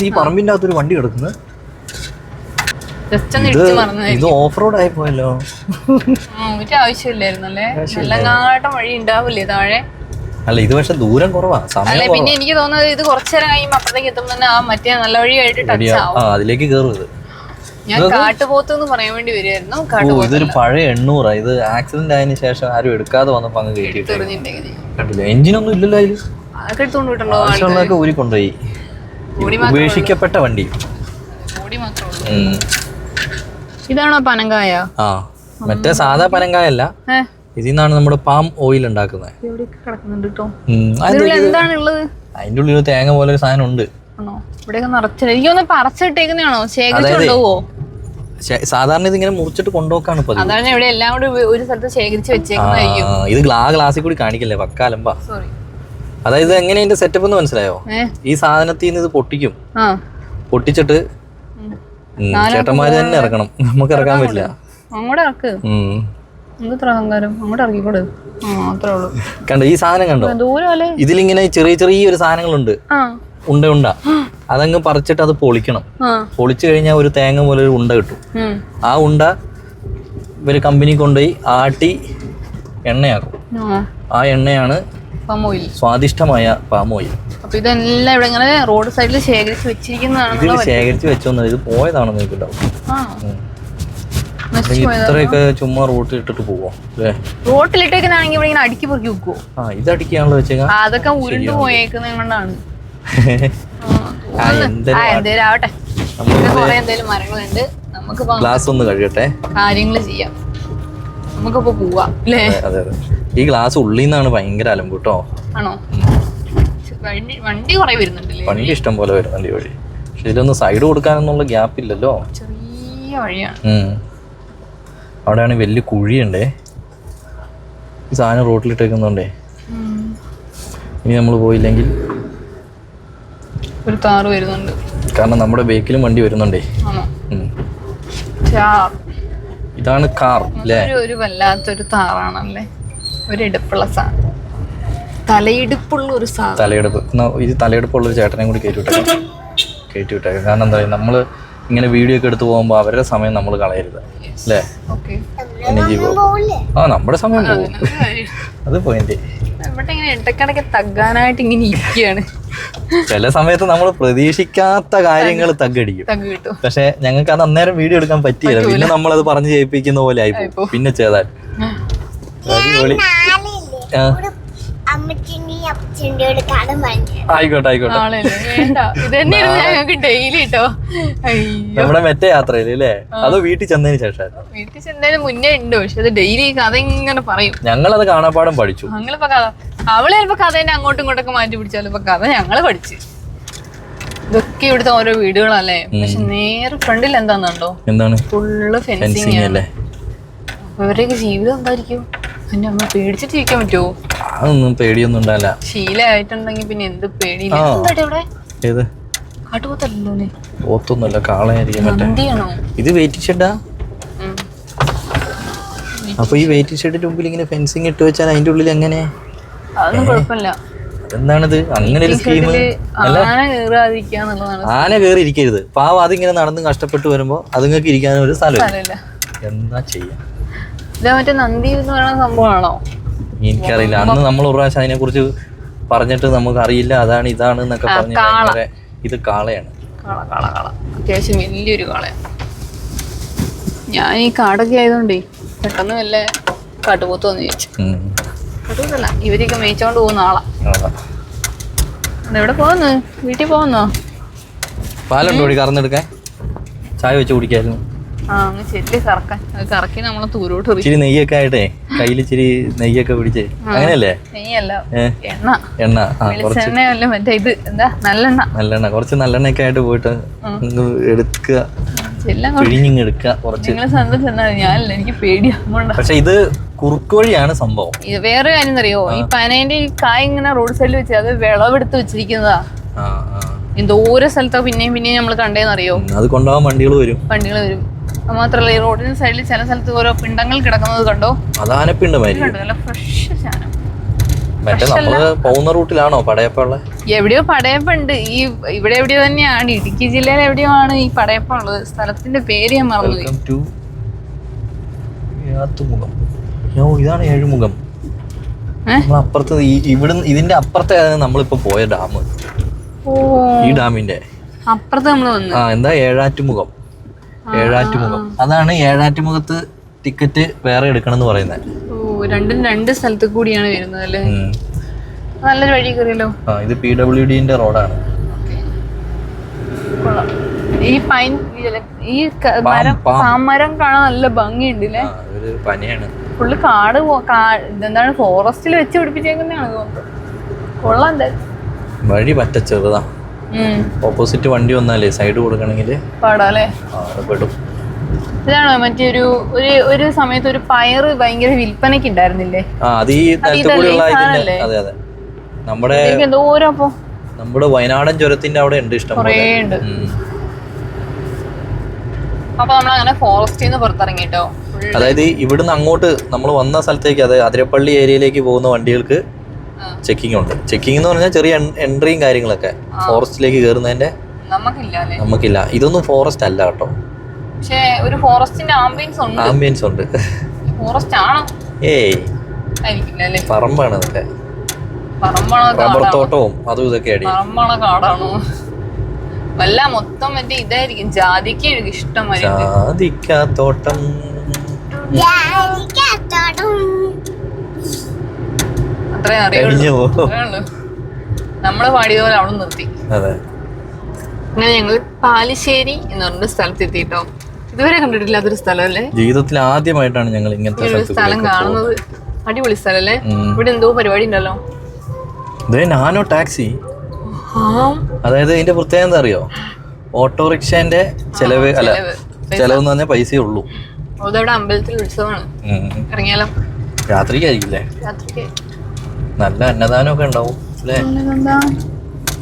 ഈ പറമ്പിന്റെ അകത്തൊരു വണ്ടി കിടക്കുന്നത്. ഇത് ഓഫ് റോഡ് ആയി പോയല്ലോ. ഒരു ആവശ്യമില്ലായിരുന്നു അല്ലേ? നല്ലങ്ങാട്ടം വഴി ഉണ്ടാവില്ലേ താഴെ? അല്ല, ഇത് പക്ഷെ ദൂരം കുറവാ. അല്ലെ, പിന്നെ എനിക്ക് തോന്നുന്നത് ഇത് കുറച്ചേരം കഴിയുമ്പോ അപ്പുറത്തേക്ക് എത്തുമ്പോ തന്നെ ആ മറ്റേ നല്ല വഴിയായിട്ട് ടച്ച് ആവും. അതിലേക്ക് കയറുന്നത്. ഞാൻ കാട്ടുപോത്ത് പറയാൻ വേണ്ടി വരുമായിരുന്നു. ഇതൊരു പഴയ 800. ഇത് ആക്സിഡന്റ് ആയതിനു ശേഷം ആരും എടുക്കാതെ വന്നപ്പോ അങ്ങ് കണ്ടില്ല. എഞ്ചിനൊന്നും ഇല്ലല്ലോ അതില്. ആവശ്യമുള്ളതൊക്കെ ഊരി കൊണ്ടുപോയി. ഉപേക്ഷിക്കപ്പെട്ട വണ്ടി. ഇതാണോ പനങ്കായ? ആ, മറ്റേ സാധാ പനങ്കായല്ല. ഇതിൽ നിന്നാണ് നമ്മുടെ പാം ഓയിൽ ഉണ്ടാക്കുന്നത്. അതിന്റെ ഉള്ളിൽ തേങ്ങ പോലെ ഒരു സാധനം ഉണ്ട്. സാധാരണ ഇതിങ്ങനെ മുറിച്ചിട്ട് കൊണ്ടുപോക്കാണ് ഇത് ഗ്ലാസ്സിൽ കൂടി കാണിക്കല്ലേ പക്കാലമ്പ. അതായത് എങ്ങനെ ഇതിന്റെ സെറ്റപ്പ് എന്ന് മനസ്സിലായോ? ഈ സാധനത്തിൽ നിന്ന് ഇത് പൊട്ടിക്കും. പൊട്ടിച്ചിട്ട് ചേട്ടന്മാര് തന്നെ ഇറക്കണം, നമുക്ക് ഇറക്കാൻ പറ്റില്ല. കണ്ടോ ഈ സാധനം? കണ്ടോ ഇതിലിങ്ങനെ ചെറിയ ചെറിയൊരു സാധനങ്ങളുണ്ട്, ഉണ്ട. അതങ്ങ് പറിച്ചിട്ട് അത് പൊളിക്കണം. പൊളിച്ചു കഴിഞ്ഞാൽ ഒരു തേങ്ങ പോലെ ഒരു ഉണ്ട കിട്ടും. ആ ഉണ്ട ഇവര് കമ്പനി കൊണ്ടുപോയി ആട്ടി എണ്ണയാക്കും. ആ എണ്ണയാണ് സ്വാദിഷ്ടമായ പാം ഓയിൽ. ഇതെല്ലാം ഇവിടെ ഇങ്ങനെ റോഡ് സൈഡിൽ ശേഖരിച്ച് വെച്ചിരിക്കുന്നതാണ്. ഇതിൽ ശേഖരിച്ച് വെച്ചോന്നത് ഇത് പോയതാണെന്ന് എനിക്കുണ്ടാവും. ഇത്രയൊക്കെ ചുമ്മാ റോട്ടിൽ ഇട്ടിട്ട് പോവോ? റോട്ടിലിട്ടേക്കുന്നാണെങ്കിൽ ഇവിടെ ഇങ്ങനെ അടുക്കി പൊറുക്കി വെക്കുവോ? ഇത് അടിക്കാണല്ലോ വെച്ചേക്കാം. അതൊക്കെ ഉരുണ്ടു പോയേക്കുന്നത് കൊണ്ടാണ്. എന്തേലാവട്ടെ, എന്തേലും മരങ്ങളുണ്ട്. നമുക്ക് ഗ്ലാസ് ഒന്ന് കഴുകട്ടെ, കാര്യങ്ങൾ ചെയ്യാം. നമുക്കിപ്പോ പോവാം അല്ലേ? അതെ അതെ. ഈ ഗ്ലാസ് ഉള്ളിൽ നിന്നാണ് ഭയങ്കര അലമ്പ് കേട്ടോ. ആണോ? വണ്ടി കുറെ വരുന്നുണ്ടല്ലേ? വണ്ടി ഇഷ്ടം പോലെ വരുന്നുണ്ട് ഈ വഴി. പക്ഷെ ഇതിലൊന്നും സൈഡ് കൊടുക്കാനൊന്നുള്ള ഗ്യാപ്പ് ഇല്ലല്ലോ. ചെറിയ വഴിയാണ്. അവിടെയാണ് വലിയ കുഴിയുണ്ടേ. ഈ സാധനം റോട്ടിലിട്ടേക്കുന്നുണ്ടേ. ഇനി നമ്മൾ പോയില്ലെങ്കിൽ ഒരു താറ് വരുന്നുണ്ട്. കാരണം നമ്മുടെ ബേക്കിലും വണ്ടി വരുന്നുണ്ടേ. ഇതാണ് കാർ അല്ലേ? ഒരു വല്ലാത്തൊരു താറാണല്ലേ. ഒരു ഇടുപ്പുള്ള സാധനം, തലയിടുപ്പുള്ള ഒരു സാധനം. തലയെടുപ്പ്. ഇത് തലയെടുപ്പുള്ള ഒരു ചേട്ടനെ കൂടി കയറ്റി വിട്ടേക്കാം. കാരണം എന്താ പറയുക, നമ്മള് ഇങ്ങനെ വീഡിയോ ഒക്കെ എടുത്ത് പോകുമ്പോ അവരുടെ സമയം നമ്മൾ കളയരുത് അല്ലേ? നമ്മുടെ സമയം പോകും. അത് പോയിന്റ്. ഇവിടെ ഇങ്ങനെ ഇടയ്ക്കിടയ്ക്ക് തഗ്ഗാനായിട്ട് ഇങ്ങനെ ഇരിക്കുകയാണ്. ചില സമയത്ത് നമ്മൾ പ്രതീക്ഷിക്കാത്ത കാര്യങ്ങൾ തഗ്ഗടിക്കും. പക്ഷെ ഞങ്ങൾക്ക് അത് അന്നേരം വീഡിയോ എടുക്കാൻ പറ്റിയില്ല. പിന്നെ നമ്മളത് പറഞ്ഞ് ചെയ്യിപ്പിക്കുന്ന പോലെ ആയിപ്പോ. പിന്നെ ചെയ്താൽ ആയിക്കോട്ടെ നമ്മുടെ മറ്റേ യാത്രയില്ലേ? അതോ വീട്ടിൽ ചെന്നതിന് ശേഷം? വീട്ടിൽ ചെന്നതിന് മുന്നേ ഉണ്ട്. പക്ഷെ അത് ഡെയിലി കഥ ഇങ്ങനെ പറയും. ഞങ്ങളത് കാണാപ്പാടം പഠിച്ചു. ഞങ്ങളിപ്പോ കഥ, അവള് ചിലപ്പോ കഥേനെ അങ്ങോട്ടും ഇങ്ങോട്ടൊക്കെ മാറ്റി പിടിച്ചാലും ഇപ്പൊ കഥ ഞങ്ങള് പഠിച്ച്. ഇതൊക്കെ ഇവിടുത്തെ ഓരോ വീടുകളല്ലേ. പക്ഷെ നേരെ ഫ്രണ്ടിൽ എന്താന്നുണ്ടോ? എന്താണ്? ഫുള്ള് ഫെൻസിങ് അല്ലേ. ഇവരുടെയൊക്കെ ജീവിതം എന്തായിരിക്കും? എന്നെ അമ്മ പേടിച്ചിട്ട് ഇരിക്കാൻ പറ്റുമോ? അതൊന്നും പേടിയൊന്നും ഉണ്ടാവില്ല. ശീലമായിട്ടുണ്ടെങ്കിൽ പിന്നെ എന്ത് പേടിയില്ല. എന്താ ഇവിടെ ഏത് കാട്ടുപോത്തല്ലോ? പോത്തൊന്നുമല്ല, കാളയായിരിക്കും. മറ്റേ ഇത് വെയിറ്റ് ഷെഡാ. അപ്പൊ ഈ വെയിറ്റ് ഷെഡിന്റെ മുമ്പിൽ ഇങ്ങനെ ഫെൻസിങ് ഇട്ട് വെച്ചാൽ അതിന്റെ ഉള്ളിൽ എങ്ങനെ? അതൊന്നും കുഴപ്പമില്ല. എന്താണിത് അങ്ങനെ ഒരു സ്കീം? ആന കയറി ഇരിക്കരുത്, പാവം. അതിങ്ങനെ നടന്ന് കഷ്ടപ്പെട്ട് വരുമ്പോ അതുങ്ങൾക്ക് ഇരിക്കാനും ഒരു സ്ഥലമില്ല. എന്താ ചെയ്യാ? മറ്റേ നന്ദി എന്ന് പറയുന്ന സംഭവമാണോ? എനിക്കറിയില്ല. അന്ന് നമ്മൾ ഒരു പ്രാവശ്യം അതിനെ കുറിച്ച് പറഞ്ഞിട്ട് നമുക്ക് അറിയില്ല അതാണ് ഇതാണ് എന്നൊക്കെ പറഞ്ഞു. ഇത് കാളയാണ്. അത്യാവശ്യം വലിയൊരു കാളയാണ്. ഞാൻ ഈ കാടൊക്കെ ആയതുകൊണ്ടേ പെട്ടെന്ന് വല്ല കാട്ടുപോത്ത് വന്ന് ചോദിച്ചു. കാട്ടുപോത്തല്ല, ഇവരൊക്കെ മേയിച്ചോണ്ട് പോകുന്ന ആളാ. എവിടെ പോകുന്നു? വീട്ടിൽ പോകുന്നോ? പാലുണ്ടോ കറന്നെടുക്കാൻ? ചായ വെച്ച് കുടിക്കായിരുന്നു. അങ്ങ് ചെല്ലി കറക്കാൻ. അത് കറക്കി നമ്മളെ തൂരോട്ട് ഇച്ചിരി നെയ്യൊക്കെ ആയിട്ടെ, കയ്യിൽ ഇച്ചിരി നെയ്യൊക്കെ പിടിച്ചേ. അങ്ങനെയല്ലേ? നെയ്യല്ല, എണ്ണ. എണ്ണ വെളിച്ചെണ്ണയല്ല, മറ്റേ ഇത് എന്താ നല്ലെണ്ണ. കുറച്ച് നല്ലെണ്ണയൊക്കെ ആയിട്ട് പോയിട്ട് എടുക്കുക, പിഴിഞ്ഞിങ് എടുക്കുക കുറച്ച്. ഞാനല്ല, എനിക്ക് പേടിയാ. പക്ഷെ ഇത് കുറുക്ക് വഴിയാണ് സംഭവം. ഇത് വേറെ കാര്യം അറിയോ? ഈ പനേന്റെ ഈ കായ് ഇങ്ങനെ റോഡ് സൈഡിൽ വെച്ച് അത് വിളവെടുത്ത് വെച്ചിരിക്കുന്നതാ. എന്തോരോ സ്ഥലത്തൊക്കെ പിന്നെയും നമ്മൾ കണ്ടേന്നറിയോ? അത് കൊണ്ടുപോകാൻ വണ്ടികൾ വരും. അത് മാത്രല്ല, ഈ റോഡിന് സൈഡിൽ ചില സ്ഥലത്ത് ഓരോ പിണ്ടങ്ങൾ കിടക്കുന്നത് കണ്ടോ? അതാനപ്പിണ്ടമായിരിക്കും. നല്ല ഫ്രഷ് സാധനം. മറ്റേ നമ്മള് പോകുന്ന റൂട്ടിലാണോ പടയപ്പ ഉള്ളത്? എവിടെയോ പടയപ്പ ഉണ്ട്. ഈ ഇവിടെ എവിടെയോ തന്നെയാണ്, ഇടുക്കി ജില്ലയിൽ എവിടെയോ ആണ് ഈ പടയപ്പ ഉള്ളത്. സ്ഥലത്തിന്റെ പേര് ഞാൻ മറന്നുപോയി. ഇതാണ് ഏഴുമുഖം. അപ്പുറത്ത് ഇവിടുന്ന് ഇതിന്റെ അപ്പുറത്തെ നമ്മളിപ്പോ പോയ ഡാം. ഈ ഡാമിന്റെ അപ്പുറത്ത് നമ്മൾ വന്നു. എന്താ ഏഴാറ്റുമുഖം. അതാണ് ഏഴാറ്റുമുഖത്ത് ടിക്കറ്റ് വേറെ എടുക്കണം എന്ന് പറയുന്നത്. രണ്ടും രണ്ട് സ്ഥലത്ത് കൂടിയാണ് വരുന്നത് അല്ലേ? നല്ലൊരു വഴി കയറിയല്ലോ. ഇത് PWDന്റെ റോഡാണ്. ഈ പൈൻ ഈ പാമരം കാണാൻ നല്ല ഭംഗിയുണ്ട് അല്ലേ? പനയാണ് ഫുള്ള്. കാട് എന്താണ് ഫോറസ്റ്റിൽ വെച്ച് പിടിപ്പിച്ചേക്കുന്നതാണ് തോന്നുന്നത്. കൊള്ളാം. വഴി പറ്റ ചെറുതാ. ഓപ്പോസിറ്റ് വണ്ടി വന്നാലേ സൈഡ് കൊടുക്കണമെങ്കിൽ പാടാല്ലേ? പെടും. ഇതാണോ മറ്റേ ഒരു സമയത്ത് ഒരു പയറ് ഭയങ്കര വിൽപ്പനക്ക് ഉണ്ടായിരുന്നില്ലേ? നമ്മുടെ വയനാടൻ ചുരത്തിന്റെ അവിടെ ഉണ്ട്, ഇഷ്ടം കുറേ ഉണ്ട്. അപ്പൊ നമ്മളങ്ങനെ ഫോറസ്റ്റിൽ നിന്ന് പുറത്തിറങ്ങിട്ടോ. അതായത് ഇവിടുന്ന് അങ്ങോട്ട് നമ്മൾ വന്ന സ്ഥലത്തേക്ക്, അതായത് അതിരപ്പള്ളി ഏരിയയിലേക്ക് പോകുന്ന വണ്ടികൾക്ക് ചെക്കിംഗ് ഉണ്ട്. ചെക്കിംഗ് എന്ന് പറഞ്ഞാൽ ചെറിയ എൻട്രിയും കാര്യങ്ങളൊക്കെ. ഫോറസ്റ്റിലേക്ക് കയറുന്നതിന്റെ നമുക്കില്ല. ഇതൊന്നും ഫോറസ്റ്റ് അല്ല കേട്ടോ. പക്ഷേ ഒരു ഫോറസ്റ്റിന്റെ ആംബിയൻസ് ഉണ്ട്. ഫോറസ്റ്റ് ആണോ? ഏയ്, പറമ്പാണ് അതൊക്കെ. റബ്ബർ തോട്ടവും അതും ഇതൊക്കെ കാടാണോ? വല്ല മൊത്തം മറ്റേ ഇതായിരിക്കും. ജാതിക്ക ഇഷ്ടമായി. ജാതിക്കാത്തോട്ടം. അത്രേ അറിയുള്ളൂ. നമ്മള് പാടിയ പോലെ അവിടെ നിർത്തി. അങ്ങനെ ഞങ്ങൾ പാലിശ്ശേരി എന്ന് പറഞ്ഞ സ്ഥലത്ത് എത്തിട്ടോ. ഇതുവരെ കണ്ടിട്ടില്ലാത്തൊരു സ്ഥലം അല്ലേ? ജീവിതത്തിൽ ആദ്യമായിട്ടാണ് ഞങ്ങൾ ഇങ്ങനത്തെ സ്ഥലം കാണുന്നത്. അടിപൊളി സ്ഥലം അല്ലേ? ഇവിടെ എന്തോ പരിപാടി ഉണ്ടല്ലോ. Nano taxi. അതായത് ഇതിന്റെ പ്രത്യേകത എന്താ അറിയോ? ഓട്ടോറിക്ഷന്റെ ചെലവ് അല്ല, ചെലവെന്ന് പറഞ്ഞാൽ പൈസയേ ഉള്ളൂ. അമ്പലത്തിൽ ഉത്സവമാണ്. ഇറങ്ങിയാലോ? രാത്രിക്കായിരിക്കില്ലേ? നല്ല അന്നദാനമൊക്കെ ഉണ്ടാവും അല്ലേ?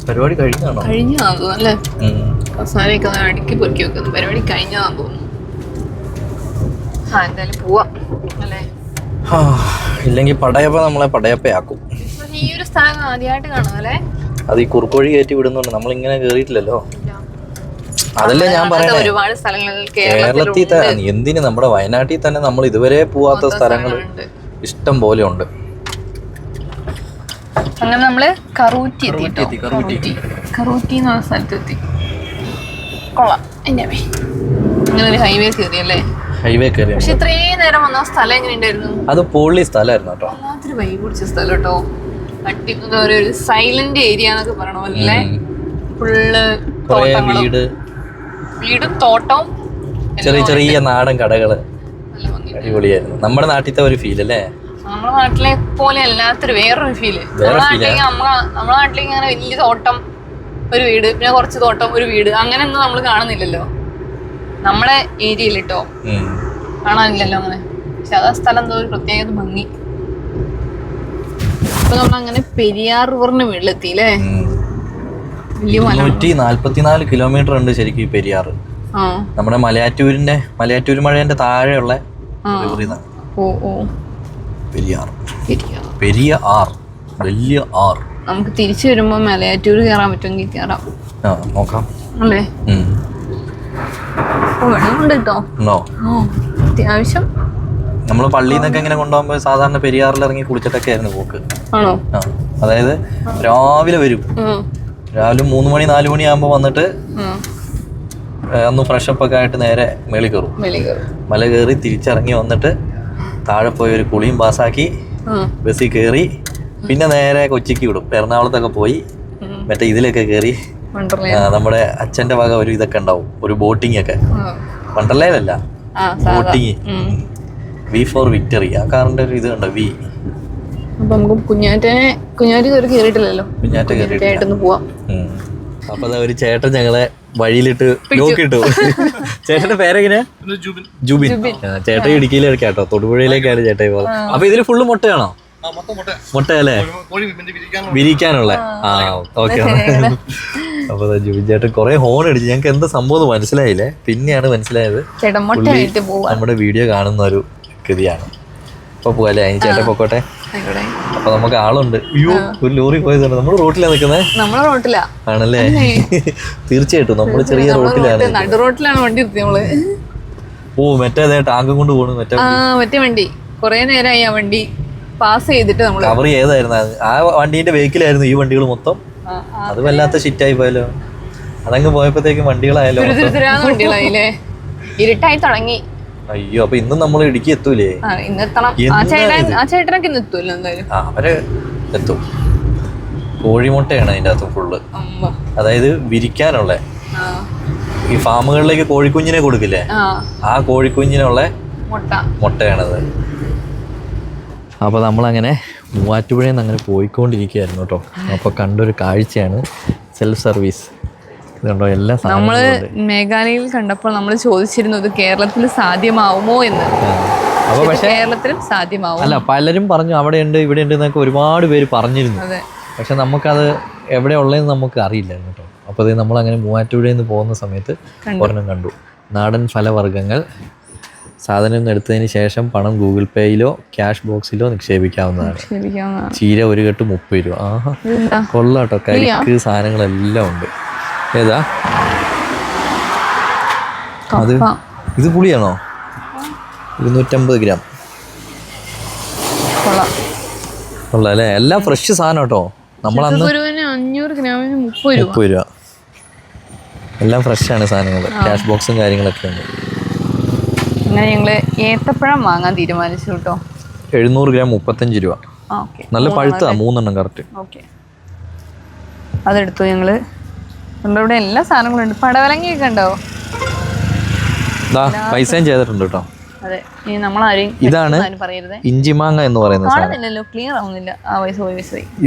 പരിപാടി കഴിഞ്ഞാണോ? കഴിഞ്ഞാന്ന് തോന്നുന്നു അല്ലേ? അവസാനമൊക്കെ അടുക്കി പൊറുക്കി വെക്കുന്നു. പരിപാടി കഴിഞ്ഞാന്ന് തോന്നുന്നു. എന്തായാലും പോവാം അല്ലേ? ഇല്ലെങ്കിൽ പടയപ്പ നമ്മളെ പടയപ്പയാക്കും. ഈ ഒരു സ്ഥലം ആദ്യമായിട്ട് കാണാം അല്ലേ? അത് ഈ കുറുക്കുവഴി കയറ്റി വിടുന്നുണ്ട്. നമ്മളിങ്ങനെ കേറിയിട്ടില്ലല്ലോ. അതല്ലേ ഞാൻ പറയുന്നത്. ഒരുപാട് സ്ഥലങ്ങൾ കേരളത്തിൽ തന്നെ, എന്തിന് നമ്മുടെ വയനാട്ടിൽ തന്നെ നമ്മൾ ഇതുവരെ പോവാത്ത സ്ഥലങ്ങൾ ഇഷ്ടം പോലെ ഉണ്ട്. അങ്ങനെ നമ്മള് കറൂറ്റി എത്തി. കറൂറ്റി എന്ന് പറഞ്ഞ സ്ഥലത്ത് എത്തി. കൊള്ളാം. അങ്ങനെ ഒരു ഹൈവേ കയറി അല്ലേ? ഹൈവേ കയറി. പക്ഷെ ഇത്രയും നേരം വന്ന സ്ഥലം എങ്ങനെ ഉണ്ടായിരുന്നു? അത് പൊള്ളി സ്ഥലമായിരുന്നു കേട്ടോ. വല്ലാത്തൊരു വൈബ് പിടിച്ച സ്ഥലം കേട്ടോ. ഒരു സൈലന്റ് ഏരിയ എന്നൊക്കെ പറയണ പോലെ. ഫുള്ള് വീടും തോട്ടവും ചെറിയ നാടൻ കടകള്. അടിപൊളിയായിരുന്നു. നമ്മുടെ നാട്ടിലത്തെ ഒരു ഫീൽ അല്ലേ? നമ്മുടെ നാട്ടിലെ പോലെ അല്ലാത്തൊരു വേറൊരു ഫീല്. നമ്മളെ നാട്ടിലേക്ക് അങ്ങനെ വലിയ തോട്ടം, ഒരു വീട്, പിന്നെ കുറച്ച് തോട്ടം, ഒരു വീട്, അങ്ങനെയൊന്നും നമ്മൾ കാണുന്നില്ലല്ലോ നമ്മുടെ ഏരിയയിൽ കേട്ടോ. കാണാനില്ലല്ലോ അങ്ങനെ. പക്ഷെ അതാ സ്ഥലം എന്തോ ഒരു പ്രത്യേക ഭംഗി. അപ്പൊ നമ്മൾ അങ്ങനെ പെരിയാർ റിവറിന് മുകളിലെത്തിയില്ലേ? വലിയ മല. 144 കിലോമീറ്റർ ഉണ്ട് ശരിക്കും ഈ പെരിയാർ. നമ്മുടെ മലയാറ്റൂർ മഴേന്റെ താഴെയുള്ള പെരിയാർ. വലിയ ആർ. നമുക്ക് തിരിച്ചു വരുമ്പോ മലയാറ്റൂർ കയറാൻ പറ്റുമെങ്കിൽ കയറാം. നോക്കാം അല്ലേ? വെള്ളമുണ്ട് കേട്ടോ. അത്യാവശ്യം. നമ്മള് പള്ളിയിൽ നിന്നൊക്കെ ഇങ്ങനെ കൊണ്ടുപോകുമ്പോ സാധാരണ പെരിയാറിൽ ഇറങ്ങി കുളിച്ചിട്ടൊക്കെ ആയിരുന്നു പോക്ക്. ആണോ? അതായത് രാവിലെ വരും. രാവിലെ 3 മണി 4 മണി ആകുമ്പോ വന്നിട്ട് ഒന്ന് ഫ്രഷപ്പ് ഒക്കെ ആയിട്ട് നേരെ മേളിൽ കയറും. മല കയറി തിരിച്ചിറങ്ങി വന്നിട്ട് താഴെ പോയി ഒരു കുളിയും പാസ്സാക്കി ബസ്സിൽ കയറി പിന്നെ നേരെ കൊച്ചിക്ക് വിടും. എറണാകുളത്തൊക്കെ പോയി മറ്റേ ഇതിലൊക്കെ കയറി നമ്മുടെ അച്ഛന്റെ വക ഒരു ഇതൊക്കെ ഉണ്ടാവും, ഒരു ബോട്ടിംഗ് ഒക്കെ. വണ്ടർലയിലല്ല, ബോട്ടിങ്. വി ഫോർ വിക്ടറി, ആ കാറിന്റെ ഒരു ഇത് കണ്ടോ, വി. അപ്പൊ നമുക്ക് കുഞ്ഞാറ്റ് കേറിയിട്ടില്ലല്ലോ. കുഞ്ഞാറ്റ കേറിയിട്ടൊന്ന് പോവാം. അപ്പൊ ഒരു ചേട്ടൻ ഞങ്ങളെ വഴിയിലിട്ട് നോക്കിട്ടു. ചേട്ടന്റെ പേരെങ്ങനെയാ? ജുബിൻ. ചേട്ടൻ ഇടുക്കിയിലേക്ക് കേട്ടോ, തൊടുപുഴയിലേക്കാണ് ചേട്ടൻ പോകുന്നത്. അപ്പൊ ഇതില് ഫുള്ള് മുട്ടയാണോ? മുട്ടയല്ലേ വിരിക്കാനുള്ള? ഓക്കെ. അപ്പൊ ജുബിൻ ചേട്ടൻ കൊറേ ഹോൺ അടിച്ചു. ഞങ്ങക്ക് എന്താ സംഭവം മനസ്സിലായില്ലേ, പിന്നെയാണ് മനസ്സിലായത് നമ്മുടെ വീഡിയോ കാണുന്ന ഒരു കൃതിയാണ്. അപ്പൊ പോവല്ലേ? അതിന് ചേട്ടൻ പൊക്കോട്ടെ. അപ്പൊ നമുക്ക് ആളുണ്ട്. അയ്യോ, ഒരു ലോറി പോയതാണ്. നമ്മള് റോട്ടിലാ നിൽക്കുന്നത്. ആണല്ലേ? തീർച്ചയായിട്ടും നമ്മള് ചെറിയ റോട്ടിലാണ്. ഓ, മറ്റേ ടാങ്കം കൊണ്ട് പോണു. മറ്റേ വണ്ടി കൊറേ നേരമായി ആ വണ്ടി പാസ് ചെയ്തിട്ട് നമ്മള് കവർ ചെയ്തായിരുന്നു. ആ വണ്ടീന്റെ വെഹിക്കിലായിരുന്നു ഈ വണ്ടികൾ മൊത്തം. അത് വല്ലാത്ത ഷിറ്റായി പോയല്ലോ. അതങ്ങ് പോയപ്പോഴത്തേക്കും വണ്ടികളായല്ലോ, വണ്ടികളായില്ലേ. ഇരുട്ടായി തുടങ്ങി. അയ്യോ, അപ്പൊ ഇന്നും നമ്മൾ ഇടുക്കി എത്തൂലേ? ചേട്ടനൊക്കെ ഇന്ന് എത്തൂല്ലോ എന്തായാലും. അവര് എത്തും. കോഴിമുട്ടയാണ് അതിന്റെ അകത്ത് ഫുള്ള്. അതായത് വിരിക്കാനുള്ള ഈ ഫാമുകളിലേക്ക് കോഴിക്കുഞ്ഞിനെ കൊടുക്കില്ലേ, ആ കോഴിക്കുഞ്ഞിനുള്ള മുട്ടയാണത്. അപ്പോൾ നമ്മളങ്ങനെ മൂവാറ്റുപുഴയിൽ നിന്ന് അങ്ങനെ പോയിക്കൊണ്ടിരിക്കുകയായിരുന്നു കേട്ടോ. അപ്പോൾ കണ്ടൊരു കാഴ്ചയാണ് സെൽഫ് സർവീസ്. ഇതുണ്ടോ, എല്ലാ നമ്മൾ മേഘാലയയിൽ കണ്ടപ്പോൾ നമ്മൾ ചോദിച്ചിരുന്നത് കേരളത്തിൽ സാധ്യമാവുമോ എന്ന്. അപ്പോൾ പക്ഷേ കേരളത്തിലും സാധ്യമാവും. അല്ല, പലരും പറഞ്ഞു അവിടെ ഉണ്ട് ഇവിടെ ഉണ്ട് എന്നൊക്കെ ഒരുപാട് പേര് പറഞ്ഞിരുന്നു. പക്ഷെ നമുക്കത് എവിടെ ഉള്ളതെന്ന് നമുക്ക് അറിയില്ലായിരുന്നു കേട്ടോ. അപ്പോൾ അത് നമ്മളങ്ങനെ മൂവാറ്റുപുഴയിൽ നിന്ന് പോകുന്ന സമയത്ത് ഒരെണ്ണം കണ്ടു. നാടൻ ഫലവർഗ്ഗങ്ങൾ. സാധനം എടുത്തതിന് ശേഷം പണം ഗൂഗിൾ പേയിലോ ക്യാഷ് ബോക്സിലോ നിക്ഷേപിക്കാവുന്നതാണ്. ചീര ഒരു കെട്ട് 30 രൂപ. ആഹാ, കൊള്ളാട്ടോ. കരിക്ക് സാധനങ്ങളെല്ലാം ഉണ്ട്. ഏതാ അത്? ഇത് പുളിയാണോ? 250 ഗ്രാം. കൊള്ളാം അല്ലേ? എല്ലാം ഫ്രഷ് സാധനം കേട്ടോ. നമ്മളന്ന് 500 ഗ്രാമിന് 30 രൂപ. എല്ലാം ഫ്രഷാണ് സാധനങ്ങൾ. ക്യാഷ് ബോക്സും കാര്യങ്ങളൊക്കെ ഉണ്ട്. അങ്ങനെ ഞങ്ങള് ഏത്തപ്പഴം വാങ്ങാൻ തീരുമാനിച്ചു കേട്ടോ. 700 ഗ്രാം 35 രൂപ. നല്ല പഴുത്താ, 3 എണ്ണം കറക്റ്റ്. അതെടുത്തു ഞങ്ങള്. ഇവിടെ എല്ലാ സാധനങ്ങളും ഉണ്ട്. പടവലങ്ങിയൊക്കെ ഉണ്ടോ? പൈസയും ചെയ്തിട്ടുണ്ട് കേട്ടോ. അതെ, നമ്മളാരെയും ഇതാണ് ഇഞ്ചിമാങ്ങ എന്ന് പറയുന്ന സാധനം. ക്ലിയർ ആവുന്നില്ല.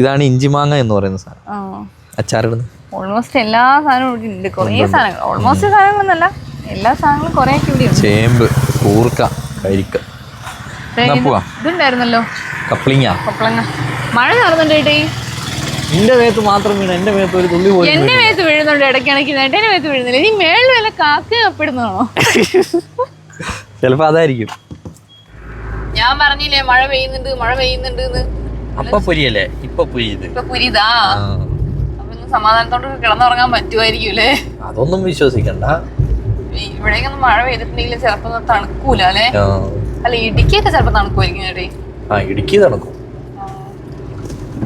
ഇതാണ് ഇഞ്ചിമാങ്ങ എന്ന് പറയുന്ന സാധനം. അച്ചാറിടുന്നു. ഓൾമോസ്റ്റ് എല്ലാ സാധനവും ഇവിടെ ഉണ്ട്. കുറേ സാധനങ്ങൾ, ഓൾമോസ്റ്റ് സാധനങ്ങളൊന്നല്ല, എല്ലാ സാധനങ്ങളും കുറേ ഒക്കെ ഇവിടെ ഉണ്ട്. ചേമ്പ്, കൂർക്ക, കരിക്ക. ഇതുണ്ടായിരുന്നല്ലോ കപ്ലിങ്ങ. മഴ നടന്നുണ്ട് ചേട്ടേ. നിന്റെ മേത്ത് മാത്രം വീണ, എന്റെ മേത്ത് ഒരു തുള്ളി പോയി. എന്റെ മേത്ത് വീഴുന്നുണ്ട് ഇടയ്ക്കിടയ്ക്ക്. എന്റെ മേത്ത് വീഴുന്നില്ല. നീ മേളിൽ വല്ല കാക്ക കപ്പിടുന്നതാണോ? ചിലപ്പോ അതായിരിക്കും. ഞാൻ പറഞ്ഞില്ലേ മഴ പെയ്യുന്നുണ്ട്. അപ്പൊ പുരിയല്ലേ? ഇപ്പൊ പുരിതാ. അപ്പൊ സമാധാനത്തോട് കിടന്നുറങ്ങാൻ പറ്റുമായിരിക്കൂലേ? അതൊന്നും വിശ്വസിക്കണ്ട. ഇവിടേക്കൊന്നും മഴ പെയ്തിട്ടുണ്ടെങ്കിൽ ചിലപ്പോ തണുക്കൂല അല്ലേ? അല്ല, ഇടുക്കിയൊക്കെ ചിലപ്പോ തണുക്കുമായിരിക്കും ചേട്ടേ. ഇടുക്കി തണുക്കും.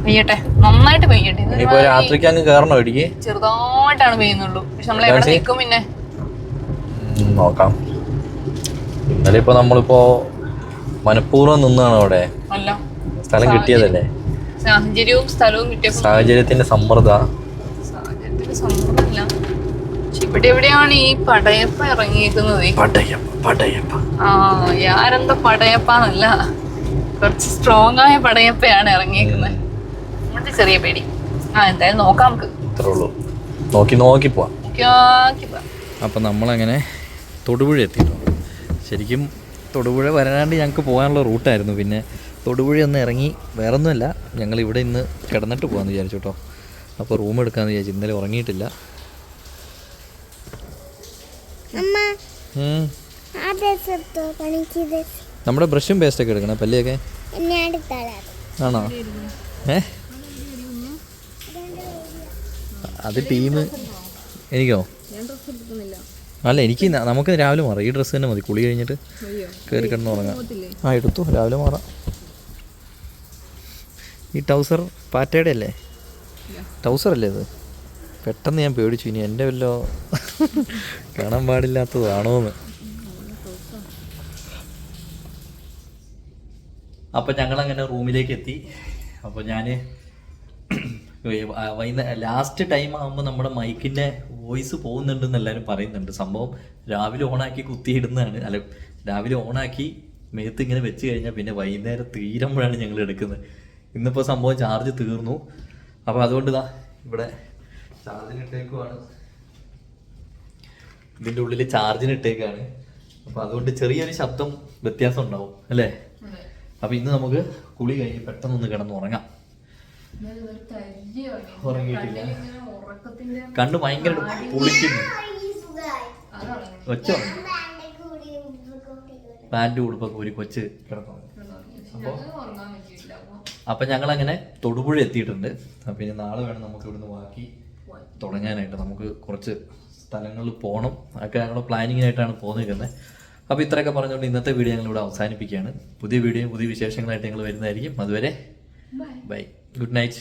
പെയ്യട്ടെ, നന്നായിട്ട് പെയ്യട്ടെ. രാത്രിക്ക് അങ്ങ് കയറണോ ഇടുക്കി? ചെറുതായിട്ടാണ് പെയ്യുന്നുള്ളൂ. പക്ഷെ നമ്മൾ എവിടെ നിൽക്കും പിന്നെ നോക്കാം. ഇന്നലെ ഇപ്പൊ നമ്മളിപ്പോ മനഃപൂർവ്വം നിന്നാണ് അവിടെ. സ്ഥലം കിട്ടിയതല്ലേ? സാഹചര്യവും സ്ഥലവും കിട്ടിയ സാഹചര്യത്തിന്റെ സമ്മർദ്ദമില്ല. ഇവിടെ എവിടെയാണ് ഈ പടയപ്പ ഇറങ്ങിയിരിക്കുന്നത്? യാരെന്താ പടയപ്പന്നല്ല, കുറച്ച് സ്ട്രോങ് ആയ പടയപ്പയാണ് ഇറങ്ങിയിരിക്കുന്നത്. നമ്മുടെ ചെറിയ പേടി. എന്തായാലും നോക്കാം നമുക്ക്. ഇത്രേ ഉള്ളൂ. നോക്കി പോവാം. അപ്പം നമ്മളങ്ങനെ തൊടുപുഴ എത്തിയിട്ടുണ്ട്. ശരിക്കും തൊടുപുഴ വരാണ്ട് ഞങ്ങൾക്ക് പോകാനുള്ള റൂട്ടായിരുന്നു. പിന്നെ തൊടുപുഴ ഒന്ന് ഇറങ്ങി വേറൊന്നുമല്ല, ഞങ്ങൾ ഇവിടെ ഇന്ന് കിടന്നിട്ട് പോകാമെന്ന് വിചാരിച്ചു കേട്ടോ. അപ്പോൾ റൂം എടുക്കാമെന്ന് വിചാരിച്ചു. ഇന്നലെ ഉറങ്ങിയിട്ടില്ല. അമ്മ ഉം. ആ ഡ്രസ് എടുത്തോ, പണിക്ക് ഡ്രസ്. നമ്മുടെ ബ്രഷും പേസ്റ്റൊക്കെ എടുക്കണം പല്ലിയൊക്കെ. എന്നെ അടുത്താളാ. ആണോ? അത് ടീം എനിക്കോ? അല്ല എനിക്ക് നമുക്ക് രാവിലെ മാറാം. ഈ ഡ്രസ്സ് തന്നെ മതി. കുളി കഴിഞ്ഞിട്ട് കയറി കിടന്ന് ഉറങ്ങാം. ആ എടുത്തു, രാവിലെ മാറാം. ഈ ടൗസർ പാറ്റയുടെ അല്ലേ? ടൗസർ അല്ലേ ഇത്? പെട്ടെന്ന് ഞാൻ പേടിച്ചു, ഇനി എൻ്റെ വല്ലോ കാണാൻ പാടില്ലാത്തതാണോ എന്ന്. അപ്പം ഞങ്ങളങ്ങനെ റൂമിലേക്ക് എത്തി. അപ്പോൾ ഞാൻ ലാസ്റ്റ് ടൈം ആകുമ്പോൾ നമ്മുടെ മൈക്കിൻ്റെ വോയിസ് പോകുന്നുണ്ടെന്ന് എല്ലാവരും പറയുന്നുണ്ട്. സംഭവം രാവിലെ ഓണാക്കി കുത്തിയിടുന്നതാണ്. അല്ല, രാവിലെ ഓണാക്കി മേത്ത് ഇങ്ങനെ വെച്ച് കഴിഞ്ഞാൽ പിന്നെ വൈകുന്നേരം തീരുമ്പോഴാണ് ഞങ്ങൾ എടുക്കുന്നത്. ഇന്നിപ്പോൾ സംഭവം ചാർജ് തീർന്നു. അപ്പോൾ അതുകൊണ്ട് ഇതാ ഇവിടെ ചാർജിനിട്ടേക്കുവാണ്. ഇതിൻ്റെ ഉള്ളിൽ ചാർജിനിട്ടേക്കാണ്. അപ്പോൾ അതുകൊണ്ട് ചെറിയൊരു ശബ്ദം വ്യത്യാസം ഉണ്ടാവും അല്ലേ? അപ്പോൾ ഇന്ന് നമുക്ക് കുളി കഴിഞ്ഞ് പെട്ടെന്നൊന്ന് കിടന്ന് ഉറങ്ങാം. ഉറങ്ങിയിട്ടില്ല, കണ്ണ് ഭയങ്കര പൊളിക്കുന്നു. കൊച്ചോ പാൻറ് ഉടുപ്പൊക്കെ ഒരു കൊച്ച് കിടന്നു. അപ്പം ഞങ്ങളങ്ങനെ തൊടുപുഴ എത്തിയിട്ടുണ്ട്. അപ്പം ഇനി നാളെ വേണം നമുക്ക് ഇവിടുന്ന് ബാക്കി തുടങ്ങാനായിട്ട്. നമുക്ക് കുറച്ച് സ്ഥലങ്ങളിൽ പോകണം. അതൊക്കെ ഞങ്ങളുടെ പ്ലാനിങ്ങിനായിട്ടാണ് പോന്നിരിക്കുന്നത്. അപ്പോൾ ഇത്രയൊക്കെ പറഞ്ഞുകൊണ്ട് ഇന്നത്തെ വീഡിയോ ഞങ്ങളിവിടെ അവസാനിപ്പിക്കുകയാണ്. പുതിയ വീഡിയോയും പുതിയ വിശേഷങ്ങളായിട്ട് ഞങ്ങൾ വരുന്നതായിരിക്കും. അതുവരെ ബൈ, ഗുഡ് നൈറ്റ്.